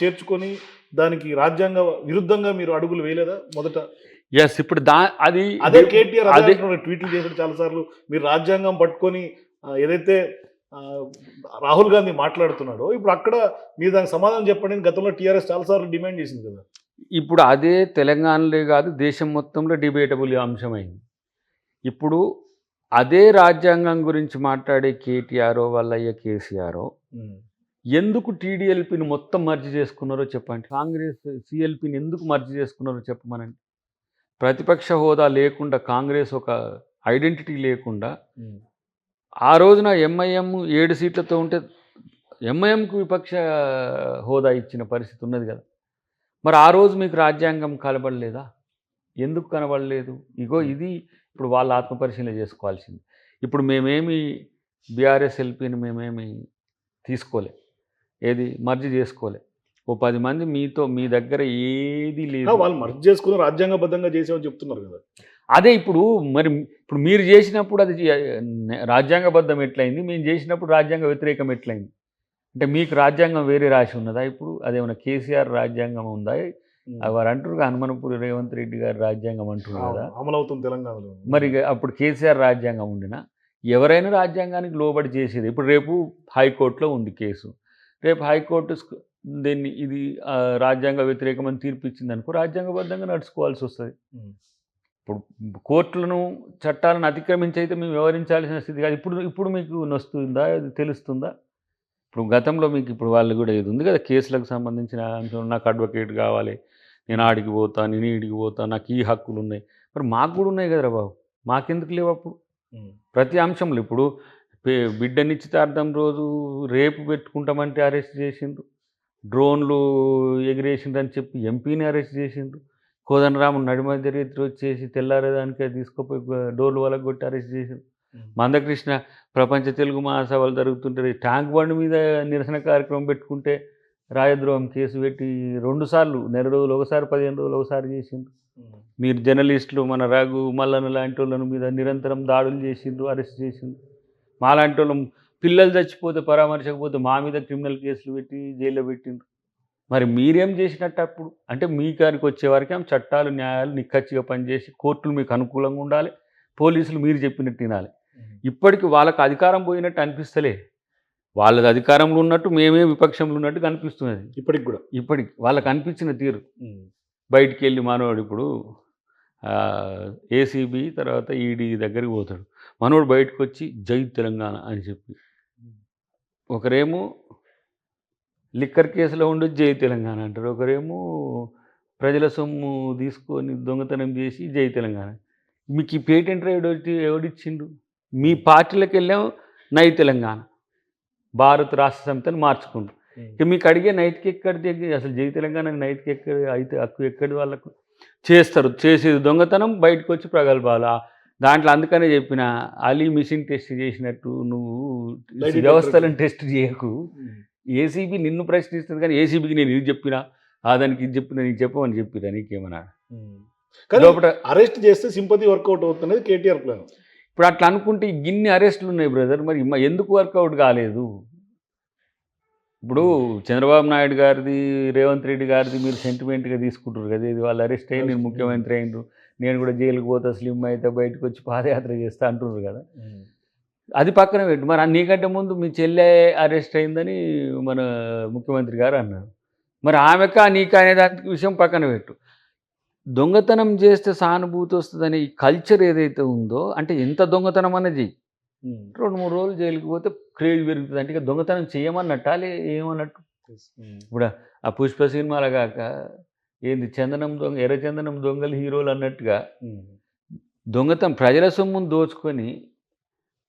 చేర్చుకొని దానికి రాజ్యాంగ విరుద్ధంగా మీరు అడుగులు వేయలేదా మొదట? ఎస్. ఇప్పుడు అదే కేటీఆర్ అదే ట్వీట్లు చేశాడు చాలాసార్లు. మీరు రాజ్యాంగం పట్టుకొని ఏదైతే రాహుల్ గాంధీ మాట్లాడుతున్నాడో ఇప్పుడు అక్కడ మీరు దానికి సమాధానం చెప్పండి గతంలో టీఆర్ఎస్ చాలాసార్లు డిమాండ్ చేసింది కదా. ఇప్పుడు అదే తెలంగాణలో కాదు దేశం మొత్తంలో డిబేటబుల్ అంశమైంది. ఇప్పుడు అదే రాజ్యాంగం గురించి మాట్లాడే కేటీఆర్ వల్లయ్య కేసీఆర్ ఎందుకు టీడీఎల్పీని మొత్తం మర్జీ చేసుకున్నారో చెప్పండి. కాంగ్రెస్ సిఎల్పీని ఎందుకు మర్జీ చేసుకున్నారో చెప్పమనండి. ప్రతిపక్ష హోదా లేకుండా కాంగ్రెస్ ఒక ఐడెంటిటీ లేకుండా ఆ రోజున ఎంఐఎం 7 సీట్లతో ఉంటే ఎంఐఎంకు విపక్ష హోదా ఇచ్చిన పరిస్థితి ఉన్నది కదా. మరి ఆ రోజు మీకు రాజ్యాంగం కనబడలేదా? ఎందుకు కనబడలేదు? ఇగో ఇది ఇప్పుడు వాళ్ళు ఆత్మపరిశీలన చేసుకోవాల్సింది. ఇప్పుడు మేమేమి బీఆర్ఎస్ ఎల్పీని మేమేమి తీసుకోలే, ఏది మర్జీ చేసుకోలే. ఓ 10 మంది మీతో మీ దగ్గర ఏది లేదు. వాళ్ళు మర్జ్ చేసుకుని రాజ్యాంగబద్ధంగా చేసామని చెప్తున్నారు కదా. అదే ఇప్పుడు మరి ఇప్పుడు మీరు చేసినప్పుడు అది రాజ్యాంగబద్ధం ఎట్లయింది, మేము చేసినప్పుడు రాజ్యాంగ వ్యతిరేకం ఎట్లయింది? అంటే మీకు రాజ్యాంగం వేరే రాసి ఉన్నదా? ఇప్పుడు అదేమన్నా కేసీఆర్ రాజ్యాంగం ఉందా? వారు అంటారు హనుమనపూరి రేవంత్ రెడ్డి గారి రాజ్యాంగం అంటున్నారు కదా, అమలవుతుంది తెలంగాణలో. మరి అప్పుడు కేసీఆర్ రాజ్యాంగం ఉండినా ఎవరైనా రాజ్యాంగానికి లోబడి చేసేది. ఇప్పుడు రేపు హైకోర్టులో ఉంది కేసు, రేపు హైకోర్టు దీన్ని ఇది రాజ్యాంగ వ్యతిరేకమని తీర్పు ఇచ్చింది అనుకో, రాజ్యాంగబద్ధంగా నడుచుకోవాల్సి వస్తుంది. ఇప్పుడు కోర్టులను చట్టాలను అతిక్రమించి అయితే మేము వ్యవహరించాల్సిన స్థితి కాదు. ఇప్పుడు మీకు నొస్తుందా, అది తెలుస్తుందా? ఇప్పుడు గతంలో మీకు ఇప్పుడు వాళ్ళు కూడా ఇది ఉంది కదా, కేసులకు సంబంధించిన అంశం, నాకు అడ్వకేట్ కావాలి, నేను ఆడికి పోతా, నేను ఈడికి పోతా, నాకు ఈ హక్కులు ఉన్నాయి. మరి మాకు కూడా ఉన్నాయి కదరా బాబు, మాకెందుకు లేవు అప్పుడు? ప్రతి అంశంలో ఇప్పుడు బిడ్డ నిశ్చితార్థం రోజు రేపు పెట్టుకుంటామంటే అరెస్ట్ చేసిండ్రు, డ్రోన్లు ఎగిరేసిండ్రు అని చెప్పి ఎంపీని అరెస్ట్ చేసిండ్రు, కోదండరాము నడిమధ్య రీతిలో వచ్చేసి తెల్లారేదానికి తీసుకుపోయి డోర్లు వాళ్ళకి కొట్టి అరెస్ట్ చేసిండ్రు. మందకృష్ణ ప్రపంచ తెలుగు మహాసభలు జరుగుతుంటే ట్యాంక్ బండ్ మీద నిరసన కార్యక్రమం పెట్టుకుంటే రాజద్రోహం కేసు పెట్టి 2 సార్లు, నెల రోజులు ఒకసారి, 15 రోజులు ఒకసారి చేసిండ్రు. మీరు జర్నలిస్టులు మన రఘు మల్లన్న లాంటి వాళ్ళ మీద నిరంతరం దాడులు చేసిండ్రు, అరెస్ట్ చేసిండ్రు. మాలాంటి వాళ్ళు పిల్లలు చచ్చిపోతే పరామర్శకపోతే మా మీద క్రిమినల్ కేసులు పెట్టి జైల్లో పెట్టిండ్రు. మరి మీరేం చేసినట్టు అప్పుడు? అంటే మీ గారికి వచ్చేవారికి ఆమె చట్టాలు న్యాయాలు నిక్కచ్చిగా పనిచేసి కోర్టులు మీకు అనుకూలంగా ఉండాలి, పోలీసులు మీరు చెప్పినట్టు వినాలి. ఇప్పటికి వాళ్ళకి అధికారం పోయినట్టు అనిపిస్తలే, వాళ్ళది అధికారంలో ఉన్నట్టు మేమే విపక్షంలో ఉన్నట్టు కనిపిస్తున్నది. ఇప్పటికి వాళ్ళకి అనిపించిన తీరు. బయటికి వెళ్ళి మనోడు ఇప్పుడు ఏసీబీ తర్వాత ఈడీ దగ్గరికి పోతాడు, మనోడు బయటకు వచ్చి జై తెలంగాణ అని చెప్పి, ఒకరేమో లిక్కర్ కేసులో ఉండి జై తెలంగాణ అంటారు, ఒకరేమో ప్రజల సొమ్ము తీసుకొని దొంగతనం చేసి జై తెలంగాణ. మీకు ఈ పేటెంట్ రైడ్ ఎవడిచ్చిండు? మీ పార్టీలకు వెళ్ళాం నై తెలంగాణ, భారత్ రాష్ట్ర సమితిని మార్చుకుంటారు. ఇక మీకు అడిగే నైట్కి ఎక్కడిది, అసలు జై తెలంగాణ నైట్కి ఎక్కడ అయితే హక్కు ఎక్కడి వాళ్ళకు చేస్తారు? చేసేది దొంగతనం, బయటకు వచ్చి ప్రగల్భాలు. దాంట్లో అందుకనే చెప్పిన అలీ మిషన్ టెస్ట్ చేసినట్టు నువ్వు వ్యవస్థలను టెస్ట్ చేయకు. ఏసీబీ నిన్ను ప్రశ్నిస్తుంది కానీ ఏసీబీకి నేను ఇది చెప్పినా దానికి ఇది చెప్పినా నీకు చెప్పమని చెప్పిరా, నీకేమన్నా లోపల అరెస్ట్ చేస్తే సింపతి వర్కౌట్ అవుతున్నది కేటీఆర్ ప్లాన్. ఇప్పుడు అట్లా అనుకుంటే గిన్ని అరెస్టులు ఉన్నాయి బ్రదర్, మరి ఎందుకు వర్కౌట్ కాలేదు? ఇప్పుడు చంద్రబాబు నాయుడు గారిది, రేవంత్ రెడ్డి గారిది మీరు సెంటిమెంట్గా తీసుకుంటారు కదా, ఇది వాళ్ళు అరెస్ట్ అయ్యి నేను ముఖ్యమంత్రి అయినరు, నేను కూడా జైలుకు పోతా, స్లిమ్ అయితే బయటకు వచ్చి పాదయాత్ర చేస్తా అంటున్నారు కదా. అది పక్కన పెట్టు. మరి నీకంటే ముందు మీ చెల్లె అరెస్ట్ అయిందని మన ముఖ్యమంత్రి గారు అన్నారు. మరి ఆమెకా నీకా అనే దానికి విషయం పక్కన పెట్టు. దొంగతనం చేస్తే సానుభూతి వస్తుందనే ఈ కల్చర్ ఏదైతే ఉందో, అంటే ఎంత దొంగతనం అనేది 2-3 రోజులు జైలుకి పోతే క్రేజ్ పెరుగుతుంది. అంటే ఇక దొంగతనం చేయమన్నట్టా ఏమన్నట్టు? ఇప్పుడు ఆ పుష్ప సినిమాలు కాక ఏంది చందనం దొంగ, ఎర్ర చందనం దొంగలు హీరోలు అన్నట్టుగా దొంగతనం ప్రజల సొమ్మును దోచుకొని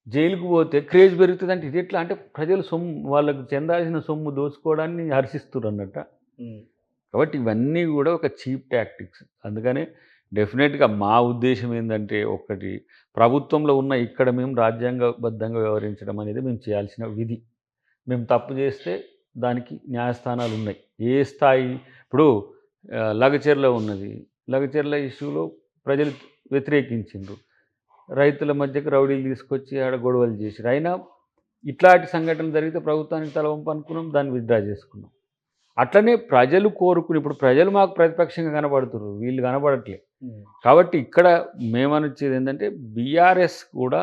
జైలుకు పోతే క్రేజ్ పెరుగుతుంది. అంటే ఇది ఎట్లా? అంటే ప్రజలు సొమ్ము, వాళ్ళకు చెందాల్సిన సొమ్ము దోచుకోవడాన్ని హర్షిస్తారు అన్నట్ట. కాబట్టి ఇవన్నీ కూడా ఒక చీప్ టాక్టిక్స్. అందుకనే డెఫినెట్గా మా ఉద్దేశం ఏంటంటే, ఒకటి ప్రభుత్వంలో ఉన్న ఇక్కడ మేము రాజ్యాంగబద్ధంగా వ్యవహరించడం అనేది మేము చేయాల్సిన విధి. మేము తప్పు చేస్తే దానికి న్యాయస్థానాలు ఉన్నాయి. ఏ స్థాయి, ఇప్పుడు లగచెర్ల ఉన్నది, లగచెర్ల ఇష్యూలో ప్రజలు వ్యతిరేకించిండ్రు, రైతుల మధ్యకు రౌడీలు తీసుకొచ్చి ఆడ గొడవలు చేసిరు. అయినా ఇట్లాంటి సంఘటనలు జరిగితే ప్రభుత్వానికి తలవంపు అనుకున్నాం, దాన్ని విత్డ్రా చేసుకున్నాం. అట్లనే ప్రజలు కోరుకుని, ఇప్పుడు ప్రజలు మాకు ప్రతిపక్షంగా కనబడుతున్నారు, వీళ్ళు కనబడట్లేదు. కాబట్టి ఇక్కడ మేమనిచ్చేది ఏంటంటే, బీఆర్ఎస్ కూడా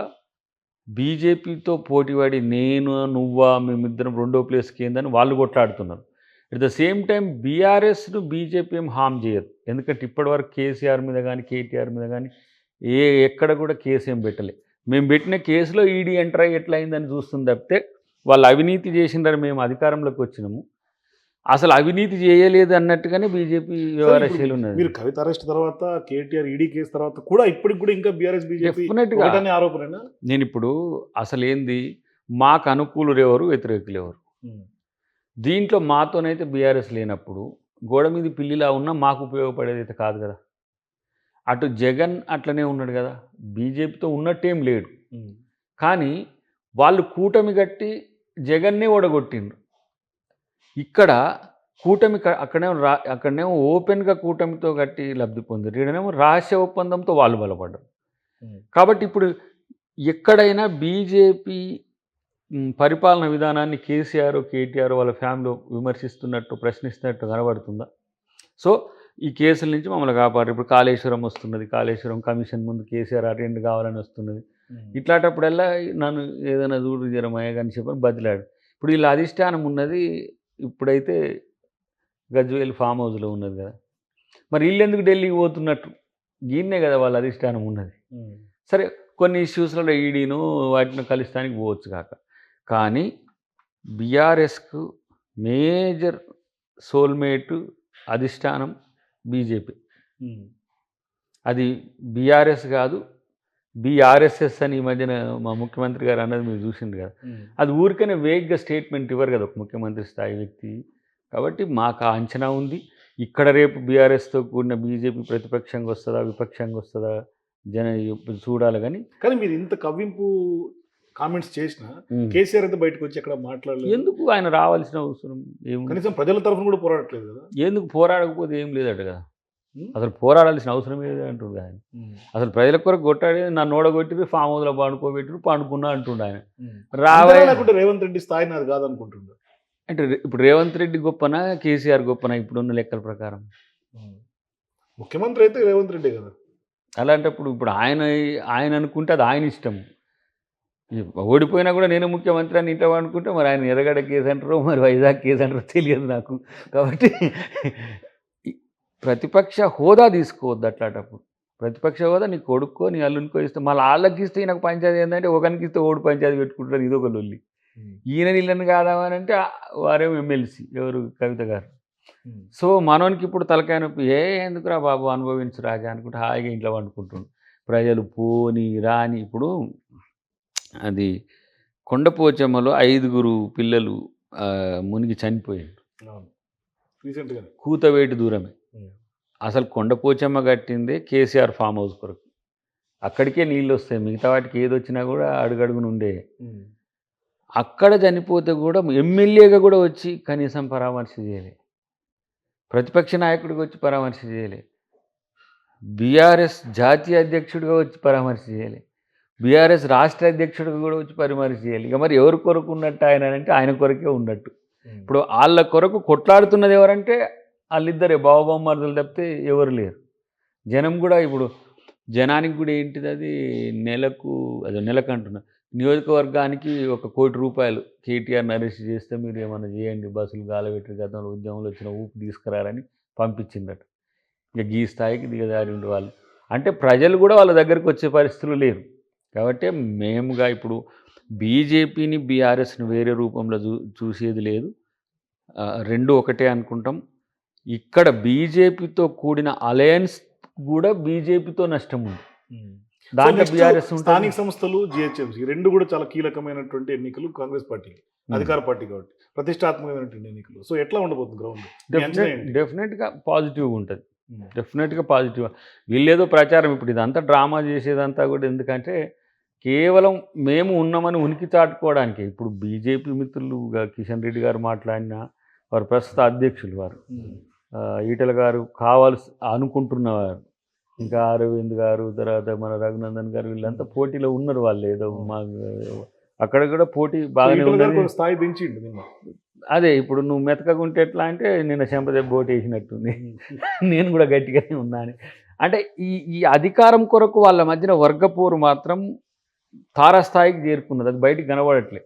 బీజేపీతో పోటీపడి నేను నువ్వా మేమిద్దరం 2వ ప్లేస్కి ఏందని వాళ్ళు కొట్లాడుతున్నారు. అట్ ద సేమ్ టైం బీఆర్ఎస్ను బీజేపీ ఏం హామ్ చేయదు. ఎందుకంటే ఇప్పటివరకు కేసీఆర్ మీద కానీ కేటీఆర్ మీద కానీ ఎక్కడ కూడా కేసు ఏం పెట్టలే. మేము పెట్టిన కేసులో ఈడీ ఎంటర్ అయ్యి ఎట్లా అయిందని చూస్తుంది తప్పితే వాళ్ళు అవినీతి చేసిందని మేము అధికారంలోకి వచ్చినాము. అసలు అవినీతి చేయలేదు అన్నట్టుగానే బీజేపీ వ్యవహార శైలి ఉన్నది. మీరు కవిత అరెస్ట్ తర్వాత కేటీఆర్ ఈడీ కేసు తర్వాత కూడా ఇప్పటికి కూడా ఇంకా బీఆర్ఎస్ బీజేపీ డెఫినెట్గా ఆరోపణ. నేను ఇప్పుడు అసలు ఏంది, మాకు అనుకూలులు ఎవరు, వ్యతిరేకులు ఎవరు? దీంట్లో మాతోనైతే బీఆర్ఎస్ లేనప్పుడు గోడ మీద పిల్లిలా ఉన్నా మాకు ఉపయోగపడేది అయితే కాదు కదా. అటు జగన్ అట్లనే ఉన్నాడు కదా, బీజేపీతో ఉన్నట్టేం లేడు. కానీ వాళ్ళు కూటమి కట్టి జగన్నే ఓడగొట్టిండ్రు. ఇక్కడ కూటమి అక్కడనేమో ఓపెన్గా కూటమితో కట్టి లబ్ధి పొందారు, ఈడనేమో రహస్య ఒప్పందంతో వాళ్ళు బలపడ్డారు. కాబట్టి ఇప్పుడు ఎక్కడైనా బీజేపీ పరిపాలన విధానాన్ని కేసీఆర్ కేటీఆర్ వాళ్ళ ఫ్యామిలీ విమర్శిస్తున్నట్టు ప్రశ్నిస్తున్నట్టు కనబడుతుందా? సో ఈ కేసుల నుంచి మమ్మల్ని కాపాడు. ఇప్పుడు కాళేశ్వరం వస్తున్నది, కాళేశ్వరం కమిషన్ ముందు కేసీఆర్ అటెండ్ కావాలని వస్తున్నది. ఇట్లాంటప్పుడల్లా నన్ను ఏదైనా చూడు జరమయ్య కానీ చెప్పని బదిలాడు. ఇప్పుడు వీళ్ళ అధిష్టానం ఉన్నది ఇప్పుడైతే గజ్వేల్ ఫామ్ హౌస్లో ఉన్నది కదా, మరి వీళ్ళు ఎందుకు ఢిల్లీకి పోతున్నట్టు? దీన్నే కదా వాళ్ళ అధిష్టానం ఉన్నది. సరే కొన్ని ఇష్యూస్లలో ఈడీను వాటిని కలుస్తానికి పోవచ్చు కాక, కానీ బీఆర్ఎస్కు మేజర్ సోల్మేటు అధిష్టానం బీజేపీ. అది బీఆర్ఎస్ కాదు, బీఆర్ఎస్ఎస్ అని ఈ మధ్యన మా ముఖ్యమంత్రి గారు అన్నది మీరు చూసింది కదా. అది ఊరికనే వేగ్గా స్టేట్మెంట్ ఇవ్వరు కదా ఒక ముఖ్యమంత్రి స్థాయి వ్యక్తి. కాబట్టి మాకు ఆ అంచనా ఉంది. ఇక్కడ రేపు బీఆర్ఎస్తో కూడిన బీజేపీ ప్రతిపక్షంగా వస్తుందా విపక్షంగా వస్తుందా చూడాలి. కానీ మీరు ఇంత కవ్వింపు కామెంట్స్ చేసిన కేసీఆర్ అయితే బయటకు వచ్చి అక్కడ మాట్లాడలేదు. ఎందుకు ఆయన రావాల్సిన అవసరం ఏం? కనీసం ప్రజల తరఫున కూడా పోరాడట్లేదు కదా. ఎందుకు పోరాడకపోతే ఏం లేదట కదా, అసలు పోరాడాల్సిన అవసరం ఏది అంటుండే ఆయన. అసలు ప్రజల కొరకు కొట్టాడేది, నన్ను ఓడగొట్టిరు, ఫామ్ హౌస్లో పండుకోబెట్టిరు, పండుకున్నా అంటుండే ఆయన. రావాలంటే రేవంత్ రెడ్డి స్థాయి నాది కాదనుకుంటుండే. అంటే ఇప్పుడు రేవంత్ రెడ్డి గొప్పనా కేసీఆర్ గొప్పనా ఇప్పుడున్న లెక్కల ప్రకారం? ముఖ్యమంత్రి అయితే రేవంత్ రెడ్డి కదా. అలాంటప్పుడు ఇప్పుడు ఆయన అనుకుంటే అది ఆయన ఇష్టం. ఓడిపోయినా కూడా నేను ముఖ్యమంత్రి అని ఇంట్లో అనుకుంటే మరి ఆయన ఎర్రగడ్డ కేసు అంటారో మరి వైజాగ్ కేసు అంటారో తెలియదు నాకు. కాబట్టి ప్రతిపక్ష హోదా తీసుకోవద్దు అట్లాంటప్పుడు. ప్రతిపక్ష హోదా నీ కొడుక్కో నీ అల్లునికో ఇస్తే మళ్ళీ వాళ్ళకి ఇస్తే ఈయనకు పంచాయతీ ఏంటంటే ఒకరికి ఇస్తే ఓడి పంచాయతీ పెట్టుకుంటారు, ఇదొక లొల్లి. ఈయన నీళ్ళని కాదామని అంటే వారేమో ఎమ్మెల్సీ ఎవరు కవిత గారు. సో మనోనికి ఇప్పుడు తలకాయ నొప్పి, ఎందుకురా బాబు అనుభవించు రాజా అనుకుంటే హాయిగా ఇంట్లో వండుకుంటుండు. ప్రజలు పోని రాని. ఇప్పుడు అది కొండపోచమ్మలో 5 పిల్లలు మునిగి చనిపోయారు, కూతవేటి దూరమే. అసలు కొండపోచమ్మ కట్టిందే కేసీఆర్ ఫామ్ హౌస్ కొరకు, అక్కడికే నీళ్ళు వస్తాయి, మిగతా వాటికి ఏది వచ్చినా కూడా అడుగడుగున ఉండే. అక్కడ చనిపోతే కూడా ఎమ్మెల్యేగా కూడా వచ్చి కనీసం పరామర్శ చేయలే, ప్రతిపక్ష నాయకుడిగా వచ్చి పరామర్శ చేయలే, బీఆర్ఎస్ జాతీయ అధ్యక్షుడిగా వచ్చి పరామర్శ చేయలే, బీఆర్ఎస్ రాష్ట్ర అధ్యక్షుడిగా కూడా వచ్చి పరామర్శ చేయాలి. ఇక మరి ఎవరి కొరకు ఉన్నట్టు ఆయన అంటే ఆయన కొరకే ఉన్నట్టు. ఇప్పుడు వాళ్ళ కొరకు కొట్లాడుతున్నది ఎవరంటే వాళ్ళిద్దరే బావబొమ్మర్దులు తప్పితే ఎవరు లేరు. జనం కూడా ఇప్పుడు జనానికి కూడా ఏంటిది, అది నెలకు అంటున్నా, నియోజకవర్గానికి 1 కోటి రూపాయలు కేటీఆర్ని అరెస్ట్ చేస్తే మీరు ఏమైనా చేయండి, బస్సులు గాలబెట్టి గతంలో ఉద్యమంలో వచ్చిన ఊపు తీసుకురారని పంపించిందట. ఇక ఈ స్థాయికి దిగజారి ఉండే వాళ్ళు అంటే ప్రజలు కూడా వాళ్ళ దగ్గరికి వచ్చే పరిస్థితులు లేరు. కాబట్టి మేముగా ఇప్పుడు బీజేపీని బీఆర్ఎస్ని వేరే రూపంలో చూసేది లేదు, రెండు ఒకటే అనుకుంటాం. ఇక్కడ బీజేపీతో కూడిన అలయన్స్ కూడా బీజేపీతో నష్టం ఉంది. దాంట్లో బీఆర్ఎస్ స్థానిక సంస్థలు జిహెచ్ఎంసీ రెండు కూడా చాలా కీలకమైనటువంటి ఎన్నికలు కాంగ్రెస్ పార్టీకి, అధికార పార్టీ కాబట్టి ప్రతిష్టాత్మకమైనటువంటి ఎన్నికలు. సో ఎట్లా ఉండబోతుంది గ్రౌండ్? డెఫినెట్గా పాజిటివ్గా ఉంటుంది, డెఫినెట్గా పాజిటివ్. వీళ్ళేదో ప్రచారం ఇప్పుడు ఇదంతా డ్రామా చేసేదంతా కూడా ఎందుకంటే కేవలం మేము ఉన్నామని ఉనికి చాటుకోవడానికి. ఇప్పుడు బీజేపీ మిత్రులుగా కిషన్ రెడ్డి గారు మాట్లాడిన వారు ప్రస్తుత అధ్యక్షులు, వారు ఈటెల గారు కావాల్సి అనుకుంటున్నవారు, ఇంకా అరవింద్ గారు, తర్వాత మన రఘునందన్ గారు, వీళ్ళంతా పోటీలో ఉన్నారు. వాళ్ళు ఏదో మా అక్కడ కూడా పోటీ బాగానే ఉంది, స్థాయి పెంచిండు. అదే ఇప్పుడు నువ్వు మెతకగుంటే ఎట్లా అంటే నిన్న చెంపదెబ్బ ఓటు వేసినట్టుంది, నేను కూడా గట్టిగానే ఉన్నాను అంటే ఈ అధికారం కొరకు వాళ్ళ మధ్యన వర్గపోరు మాత్రం తారాస్థాయికి చేరుకున్నది, అది బయటికి కనబడట్లే.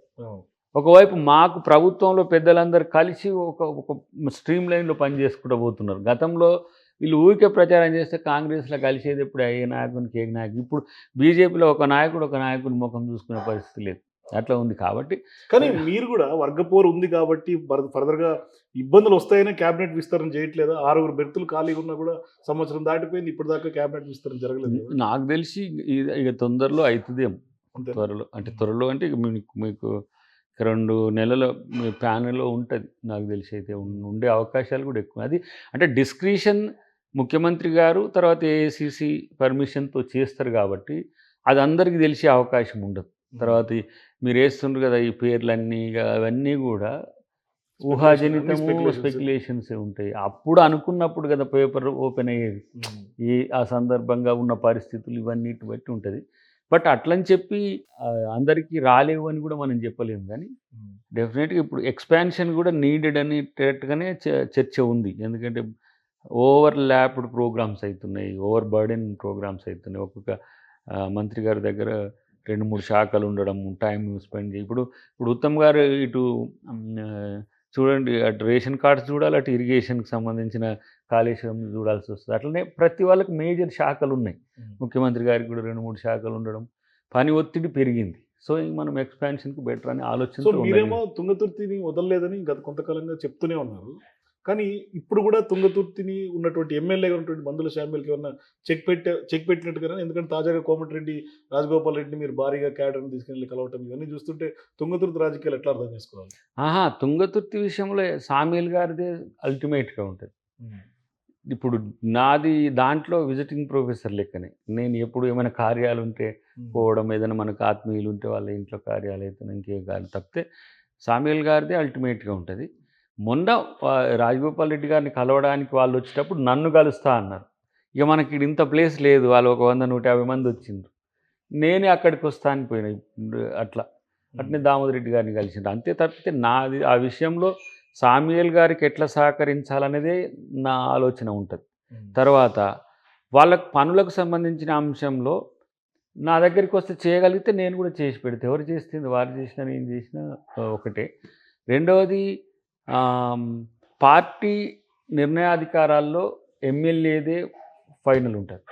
ఒకవైపు మాకు ప్రభుత్వంలో పెద్దలందరూ కలిసి ఒక స్ట్రీమ్ లైన్లో పనిచేసుకుంటూ పోతున్నారు. గతంలో వీళ్ళు ఊరికే ప్రచారం చేస్తే కాంగ్రెస్లో కలిసేది ఎప్పుడు ఏ నాయకునికి ఏ నాయకుడు. ఇప్పుడు బీజేపీలో ఒక నాయకుడి ముఖం చూసుకునే పరిస్థితి లేదు. అట్లా ఉంది కాబట్టి కానీ మీరు కూడా వర్గపోరు ఉంది కాబట్టి ఫర్దర్‌గా ఇబ్బందులు వస్తాయనే క్యాబినెట్ విస్తరణ చేయట్లేదా? 6 బెర్తులు ఖాళీగా ఉన్నా కూడా సంవత్సరం దాటిపోయింది. ఇప్పటిదాకా క్యాబినెట్ విస్తరణ జరగలేదు కదా! నాకు తెలిసి ఇక తొందరలో అవుతుందేమో. అంతేనా? త్వరలో అంటే ఇక మీకు 2 నెలల మీ ప్యానెల్‌లో ఉంటది. నాకు తెలిసి అయితే ఉండే అవకాశాలు కూడా ఎక్కువ. అది అంటే డిస్క్రిషన్ ముఖ్యమంత్రి గారు తర్వాత ఏఐసీసీ పర్మిషన్‌తో చేస్తారు కాబట్టి అది అందరికీ తెలిసే అవకాశం ఉండదు. తర్వాత మీరేస్తుండ్రు కదా! ఈ పేర్లన్నీ ఇగ అవన్నీ గూడా ఊహాజనితము, స్పెక్యులేషన్సే ఉంటాయి. అప్పుడు అనుకున్నప్పుడు కదా పేపర్ ఓపెన్ అయ్యేది. ఆ సందర్భంగా ఉన్న పరిస్థితులు ఇవన్నిటి బట్టి ఉంటది. బట్ అట్లని చెప్పి అందరికీ రాలేవు అని కూడా మనం చెప్పలేము గానీ, డెఫినెట్‌గా ఇప్పుడు ఎక్స్‌పాన్షన్ కూడా నీడెడ్ అనేటట్టుగానే చర్చ ఉంది. ఎందుకంటే ఓవర్ ల్యాప్డ్ ప్రోగ్రామ్స్ అయితున్నాయి. ఓవర్ బర్డెన్ ప్రోగ్రామ్స్ అయితున్నాయి. ఒక్కొక్క మంత్రి గారి దగ్గర 2, 3 శాఖలు ఉండడం, టైం స్పెండ్ ఇప్పుడు ఉత్తమ్ గారు ఇటు చూడండి అటు రేషన్ కార్డ్స్ చూడాలి, అటు ఇరిగేషన్‌కి సంబంధించిన కాళేశ్వరం చూడాల్సొస్తది. అట్లనే ప్రతి వాళ్ళకి మేజర్ శాఖలున్నాయి. ముఖ్యమంత్రి గారికి కూడా 2, 3 శాఖలు ఉండడం, పని ఒత్తిడి పెరిగింది. సో, ఇంక మనం ఎక్స్‌పాన్షన్‌కి బెటర్ అనే సో, ఆలోచనతో మీరేమో తుంగతుర్తిని వదలలేదని గత కొంతకాలంగా చెప్తూనే ఉన్నారు. కానీ ఇప్పుడు కూడా తుంగతుర్తిని ఉన్నటువంటి ఎమ్మెల్యేగా ఉన్నటువంటి మందుల శామ్యూల్‌కి ఏమన్నా చెక్ పెట్టినట్టుగానే, ఎందుకంటే తాజాగా కోమటిరెడ్డి రాజగోపాల్ రెడ్డిని మీరు భారీగా క్యాడర్‌ని తీసుకెళ్ళి కలవటం ఇవన్నీ చూస్తుంటే తుంగతుర్తి రాజకీయాలు ఎట్లా అర్థం చేసుకోవాలి? తుంగతుర్తి విషయంలో సామ్యూల్ గారిదే అల్టిమేట్‌గా ఉంటది. ఇప్పుడు నాది దాంట్లో విజిటింగ్ ప్రొఫెసర్ లెక్కనే. నేను ఎప్పుడు ఏమైనా కార్యాలుంటే పోవడం, ఏదైనా మనకు ఆత్మీయులుంటే వాళ్ళ ఇంట్లో కార్యాలయితే ఇంకే తప్పితే సామ్యూల్ గారిదే అల్టిమేట్‌గా ఉంటది. మొన్న రాజగోపాల్ రెడ్డి గారిని కలవడానికి వాళ్ళొచ్చేటప్పుడు నన్ను కలుస్తా అన్నారు. ఇక మనకి ఈడ ఇంత ప్లేస్ లేదు. వాళ్ళు ఒక 100, 150 మందొచ్చిండ్రు. నేనే అక్కడికొస్తా అని పోయినా. అట్లా. అట్నే దామోదర్ రెడ్డి గారిని కలిసిండ్రు. అంతే తప్పితే నాది ఆ విషయంలో సామ్యూయల్ గారికి ఎట్లా సహకరించాలనేదే నా ఆలోచన ఉంటది. తర్వాత వాళ్ళకి పనులకు సంబంధించిన అంశంలో నా దగ్గరికొస్తే చేయగలిగితే నేను కూడా చేసి పెడతా. ఎవరు చేస్తుంది వారు చేసినా, నేను చేసినా ఒకటే. రెండవది పార్టీ నిర్ణయాధికారాల్లో ఎమ్మెల్యేదే ఫైనల్ ఉంటది.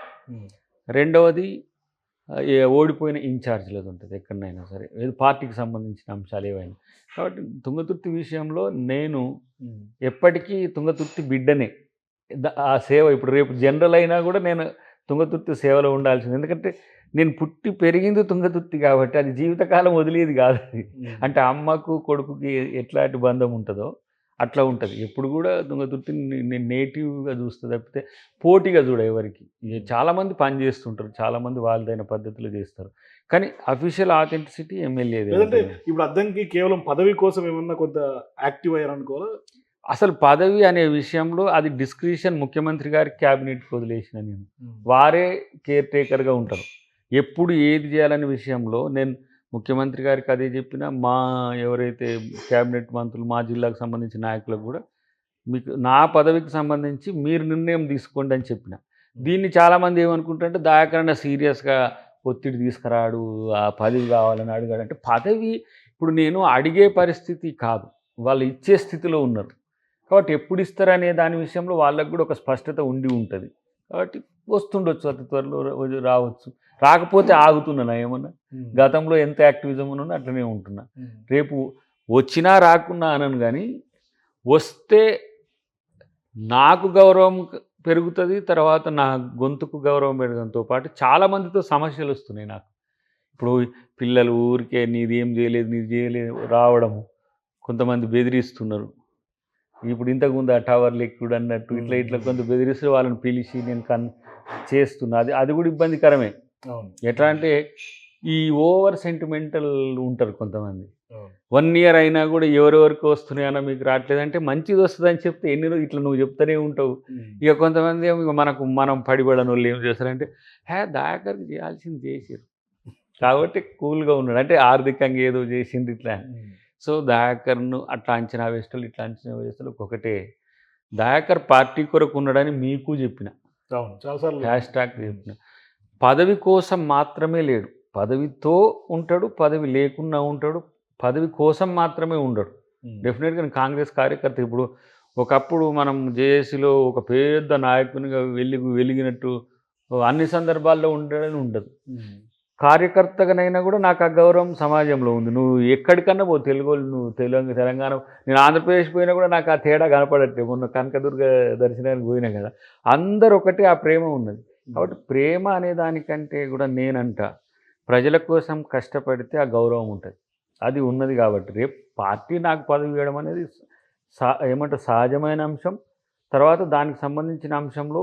రెండవది ఓడిపోయిన ఇన్ఛార్జ్‌లది ఉంటది ఎక్కడనైనా సరే. ఏది పార్టీకి సంబంధించిన అంశాలు ఏవైనా. కాబట్టి తుంగతుర్తి విషయంలో నేను ఎప్పటికీ తుంగతుర్తి బిడ్డనే. ఆ సేవ ఇప్పుడు రేపు జనరల్ అయినా కూడా నేను తుంగతుర్తి సేవలో ఉండాల్సింది. ఎందుకంటే నేను పుట్టి పెరిగింది తుంగతుర్తి కాబట్టి అది జీవితకాలం వదిలేది కాదు అది. అంటే అమ్మకు, కొడుకుకి ఎట్లాంటి బంధం ఉంటదో అట్లా ఉంటది. ఎప్పుడు కూడా తుంగతుర్తిని నేను నేటివ్‌గా చూస్తా తప్పితే పోటీగా చూడ ఎవరికీ. చాలామంది పని చేస్తుంటారు. చాలామంది వాళ్ళదైన పద్ధతిలో చేస్తారు. కానీ అఫీషియల్ ఆథెంటిసిటీ ఎమ్మెల్యేదే. లేదంటే ఇప్పుడు అద్దంకి కేవలం పదవి కోసం ఏమన్నా కొంత యాక్టివ్ అయ్యారనుకోవాలా? అసలు పదవి అనే విషయంలో అది డిస్క్రిషన్ ముఖ్యమంత్రి గారి క్యాబినెట్‌కి వదిలేసిన నేను. వారే కేర్ టేకర్‌గా ఉంటారు. ఎప్పుడు ఏది చేయాలనే విషయంలో నేను ముఖ్యమంత్రి గారికి అదే చెప్పిన, మా ఎవరైతే క్యాబినెట్ మంత్రులు, మా జిల్లాకు సంబంధించిన నాయకులకు కూడా మీకు నా పదవికి సంబంధించి మీరు నిర్ణయం తీసుకోండి అని చెప్పిన. దీన్ని చాలామంది ఏమనుకుంటారంటే దయాకరణ సీరియస్‌గా ఒత్తిడి తీసుకురాడు, ఆ పదవి కావాలని అడిగాడు. అంటే పదవి ఇప్పుడు నేను అడిగే పరిస్థితి కాదు. వాళ్ళు ఇచ్చే స్థితిలో ఉన్నారు. కాబట్టి ఎప్పుడు ఇస్తారనే దాని విషయంలో వాళ్ళకి కూడా ఒక స్పష్టత ఉండి ఉంటది. కాబట్టి వస్తుండొచ్చు, అతి త్వరలో రావచ్చు. రాకపోతే ఆగుతున్నానా ఏమన్నా? గతంలో ఎంత యాక్టివిజం ఉన్నానో అట్లనే ఉంటున్నా. రేపు వచ్చినా రాకున్నా అనను గానీ, వస్తే నాకు గౌరవం పెరుగుతది. తర్వాత నా గొంతుకు గౌరవం పెరగడంతో పాటు చాలామందితో సమస్యలొస్తున్నాయి నాకు. ఇప్పుడు పిల్లలు ఊరికే నీదేం చేయలేదు, నీది చేయలేదు రావడము. కొంతమంది బెదిరిస్తున్నారు. ఇప్పుడు ఇంతకుముందు ఆ టవర్లు ఎక్కుడు అన్నట్టు ఇట్లా కొంత బెదిరిస్తే వాళ్ళని పిలిచి నేను చేస్తున్నా. అది కూడా ఇబ్బందికరమే. ఎట్లా అంటే ఈ ఓవర్ సెంటిమెంటల్ ఉంటారు కొంతమంది. 1 ఇయర్ అయినా కూడా ఎవరెవరికి వస్తున్నాయన్నా మీకు రావట్లేదంటే మంచిది వస్తుందని చెప్తే ఎన్ని రోజులు ఇట్లా నువ్వు చెప్తూనే ఉంటావు. ఇక కొంతమంది ఏమో ఇక మనం పడిబడనోళ్ళు ఏం చేస్తారంటే దయాకర్కి చేయాల్సింది చేసిర్రు కాబట్టి కూల్గా ఉన్నాడు. అంటే ఆర్థికంగా ఏదో చేసిండ్రు ఇట్లా. సో, దయాకర్‌ను అట్లా అంచనా వేసేటోళ్ళు, ఇట్లా అంచనా వేసేటోళ్ళు ఒకటే. దయాకర్ పార్టీ కొరకు ఉన్నాడని మీకు చెప్పిన. హ్యాష్ ట్యాగ్ చెప్పిన. పదవి కోసం మాత్రమే లేడు. పదవితో ఉంటాడు, పదవి లేకున్నా ఉంటాడు, పదవి కోసం మాత్రమే ఉండడు. డెఫినెట్‌గా కాంగ్రెస్ కార్యకర్త ఇప్పుడు ఒకప్పుడు మనం జేఏసీలో ఒక పెద్ద నాయకునిగా వెలిగినట్టు అన్ని సందర్భాల్లో ఉండదు. కార్యకర్తగానైనా కూడా నాకు ఆ గౌరవం సమాజంలో ఉంది. నువ్వు ఎక్కడికన్నా పో, నువ్వు తెలంగాణ, నేను ఆంధ్రప్రదేశ్ పోయినా కూడా నాకు ఆ తేడా కనపడట్లేదు. మొన్న కనకదుర్గ దర్శనానికి పోయినా కదా, అందరూ ఒకటే, ఆ ప్రేమ ఉన్నది. కాబట్టి ప్రేమ అనే దానికంటే కూడా నేనంట ప్రజల కోసం కష్టపడితే ఆ గౌరవం ఉంటుంది, అది ఉన్నది. కాబట్టి రేపు పార్టీ నాకు పదవి ఇవ్వడం అనేది ఏమంటారు సహజమైన అంశం. తర్వాత దానికి సంబంధించిన అంశంలో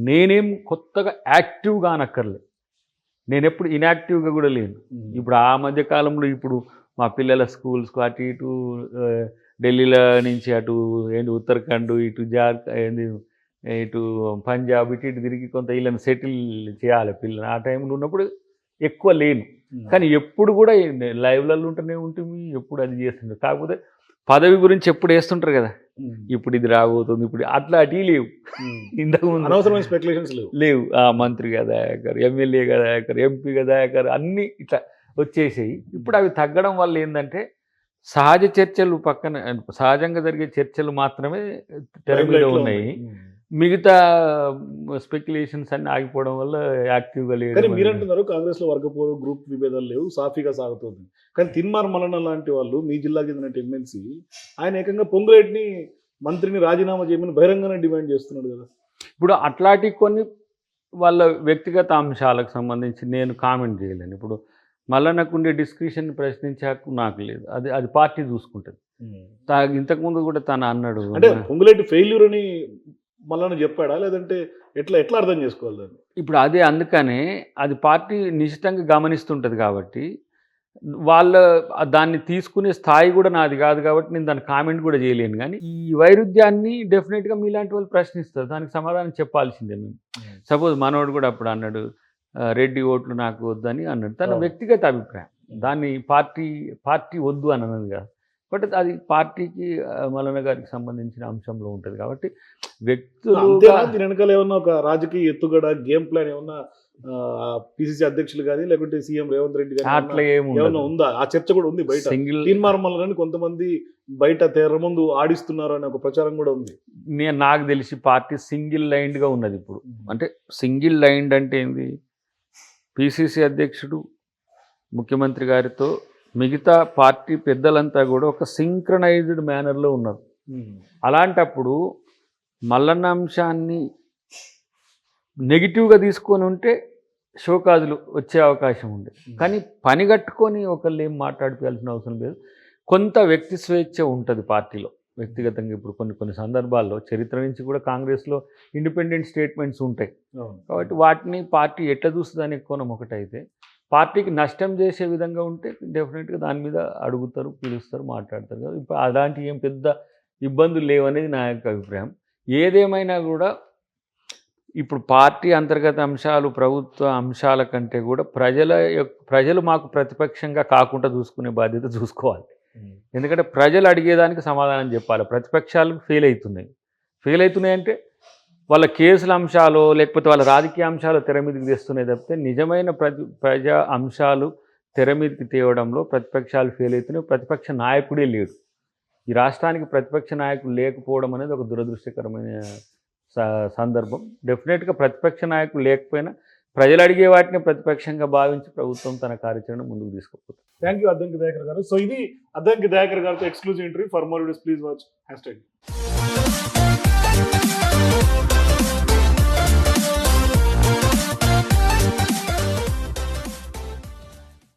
నేనేం కొత్తగా యాక్టివ్గా అనక్కర్లేదు, నేను ఎప్పుడు ఇన్యాక్టివ్గా కూడా లేను. ఇప్పుడు ఆ మధ్య కాలంలో ఇప్పుడు మా పిల్లల స్కూల్స్కు అటు ఇటు ఢిల్లీలో నుంచి అటు ఉత్తరాఖండ్, ఇటు ఇటు పంజాబ్, ఇటు తిరిగి కొంత వీళ్ళని సెటిల్ చేయాలి పిల్లలు. ఆ టైంలో ఉన్నప్పుడు ఎక్కువ లేను, కానీ ఎప్పుడు కూడా లైవ్లలో ఉంటూనే ఉంటుంది, ఎప్పుడు అది చేస్తుండే. కాకపోతే పదవి గురించి ఎప్పుడు వేస్తుంటారు కదా, ఇప్పుడు ఇది రాబోతుంది, ఇప్పుడు అట్లా అటీ లేవు. ఇంతకుముందు అనవసరమైన స్పెక్యులేషన్స్ లేవు. మంత్రి కదా దయాకర్, ఎమ్మెల్యే కదా దయాకర్, ఎంపీ కదా దయాకర్, అన్నీ ఇట్లా వచ్చేసాయి. ఇప్పుడు అవి తగ్గడం వల్ల ఏంటంటే సహజ చర్చలు పక్కన, సహజంగా జరిగే చర్చలు మాత్రమే తెర మీద ఉన్నాయి. మిగతా స్పెక్యులేషన్స్ అన్ని ఆగిపోవడం వల్ల యాక్టివ్గా లేదు. కానీ మీరు అంటున్నారు కాంగ్రెస్ లో వర్గపోరు, గ్రూప్ విభేదాలు లేవు, సాఫీగా సాగుతుంది. కానీ తిన్మార్ మల్లన్న లాంటి వాళ్ళు, మీ జిల్లాకి చెందిన ఎమ్మెల్సీ, ఆయన ఏకంగా పొంగులేటిని మంత్రిని రాజీనామా చేయమని బహిరంగంగా డిమాండ్ చేస్తున్నాడు కదా. ఇప్పుడు అట్లాంటి కొన్ని వాళ్ళ వ్యక్తిగత అంశాలకు సంబంధించి నేను కామెంట్ చేయలేను. ఇప్పుడు మల్లన్నకు ఉండే డిస్క్రిప్షన్ ప్రశ్నించాక నాకు లేదు, అది పార్టీ చూసుకుంటుంది. ఇంతకుముందు కూడా తను అన్నాడు, అంటే పొంగులేటి ఫెయిల్యూర్ అని మల్లన్న చెప్పాడా, లేదంటే ఎట్లా అర్థం చేసుకోవాలి దాన్ని? ఇప్పుడు అదే, అందుకనే అది పార్టీ నిశ్చితంగా గమనిస్తుంటుంది. కాబట్టి వాళ్ళ దాన్ని తీసుకునే స్థాయి కూడా నాది కాదు, కాబట్టి నేను దాన్ని కామెంట్ కూడా చేయలేను. కానీ ఈ వైరుధ్యాన్ని డెఫినెట్గా మీలాంటి వాళ్ళు ప్రశ్నిస్తారు, దానికి సమాధానం చెప్పాల్సిందే మేము. సపోజ్ మనోడు కూడా అప్పుడు అన్నాడు రెడ్డి ఓట్లు నాకు వద్దని అన్నాడు, తన వ్యక్తిగత అభిప్రాయం. దాన్ని పార్టీ వద్దు అని అన్నది కాదు, బట్ అది పార్టీకి మల్లన్న గారికి సంబంధించిన అంశంలో ఉంటుంది. కాబట్టి వ్యక్తులు దీని వెనకాల ఏమన్నా ఒక రాజకీయ ఎత్తుగడ, గేమ్ ప్లాన్ ఏమన్నా పిసిసి అధ్యక్షులు కానీ లేకుంటే సీఎం రేవంత్ రెడ్డి కానీ అట్లా ఏమన్నా ఉందా? ఆ చర్చ కూడా ఉంది బయట. తీన్మార్ మల్లన్నని కొంతమంది బయట తెర ముందు ఆడిస్తున్నారు అనే ఒక ప్రచారం కూడా ఉంది. నాకు తెలిసి పార్టీ సింగిల్ లైన్డ్గా ఉన్నది ఇప్పుడు. అంటే సింగిల్ లైన్డ్ అంటే ఏంది, పిసిసి అధ్యక్షుడు ముఖ్యమంత్రి గారితో మిగతా పార్టీ పెద్దలంతా కూడా ఒక సింక్రనైజ్డ్ మేనర్లో ఉన్నారు. అలాంటప్పుడు మల్లన్న అంశాన్ని నెగిటివ్గా తీసుకొని ఉంటే షోకాజులు వచ్చే అవకాశం ఉంది. కానీ పని కట్టుకొని ఒకళ్ళు ఏం మాట్లాడిపోయాల్సిన అవసరం లేదు. కొంత వ్యక్తి స్వేచ్ఛ ఉంటుంది పార్టీలో వ్యక్తిగతంగా. ఇప్పుడు కొన్ని సందర్భాల్లో చరిత్ర నుంచి కూడా కాంగ్రెస్లో ఇండిపెండెంట్ స్టేట్మెంట్స్ ఉంటాయి. కాబట్టి వాటిని పార్టీ ఎట్లా చూస్తుందని కోణం ఒకటైతే, పార్టీకి నష్టం చేసే విధంగా ఉంటే డెఫినెట్గా దాని మీద అడుగుతారు, పిలుస్తారు, మాట్లాడతారు కదా. ఇప్పుడు అలాంటి ఏం పెద్ద ఇబ్బందులు లేవనేది నా యొక్క అభిప్రాయం. ఏదేమైనా కూడా ఇప్పుడు పార్టీ అంతర్గత అంశాలు, ప్రభుత్వ అంశాల కంటే కూడా ప్రజలు మాకు ప్రతిపక్షంగా కాకుండా చూసుకునే బాధ్యత చూసుకోవాలి. ఎందుకంటే ప్రజలు అడిగేదానికి సమాధానం చెప్పాలి. ప్రతిపక్షాలు ఫెయిల్ అవుతున్నాయి అంటే వాళ్ళ కేసుల అంశాలు లేకపోతే వాళ్ళ రాజకీయ అంశాలు తెర మీదకి తెస్తున్నాయి తప్పితే నిజమైన ప్రజా అంశాలు తెర మీదకి తేవడంలో ప్రతిపక్షాలు ఫెయిల్ అవుతున్నాయి. ప్రతిపక్ష నాయకుడే లేడు. ఈ రాష్ట్రానికి ప్రతిపక్ష నాయకుడు లేకపోవడం అనేది ఒక దురదృష్టకరమైన సందర్భం. డెఫినెట్గా ప్రతిపక్ష నాయకుడు లేకపోయినా ప్రజలు అడిగే వాటిని ప్రతిపక్షంగా భావించి ప్రభుత్వం తన కార్యాచరణ ముందుకు తీసుకుపోతుంది. థ్యాంక్ యూ అద్దంకి దయాకర్ గారు. సో ఇది అద్దంకి దయాకర్ గారితో exclusive interview. For more videos please watch #.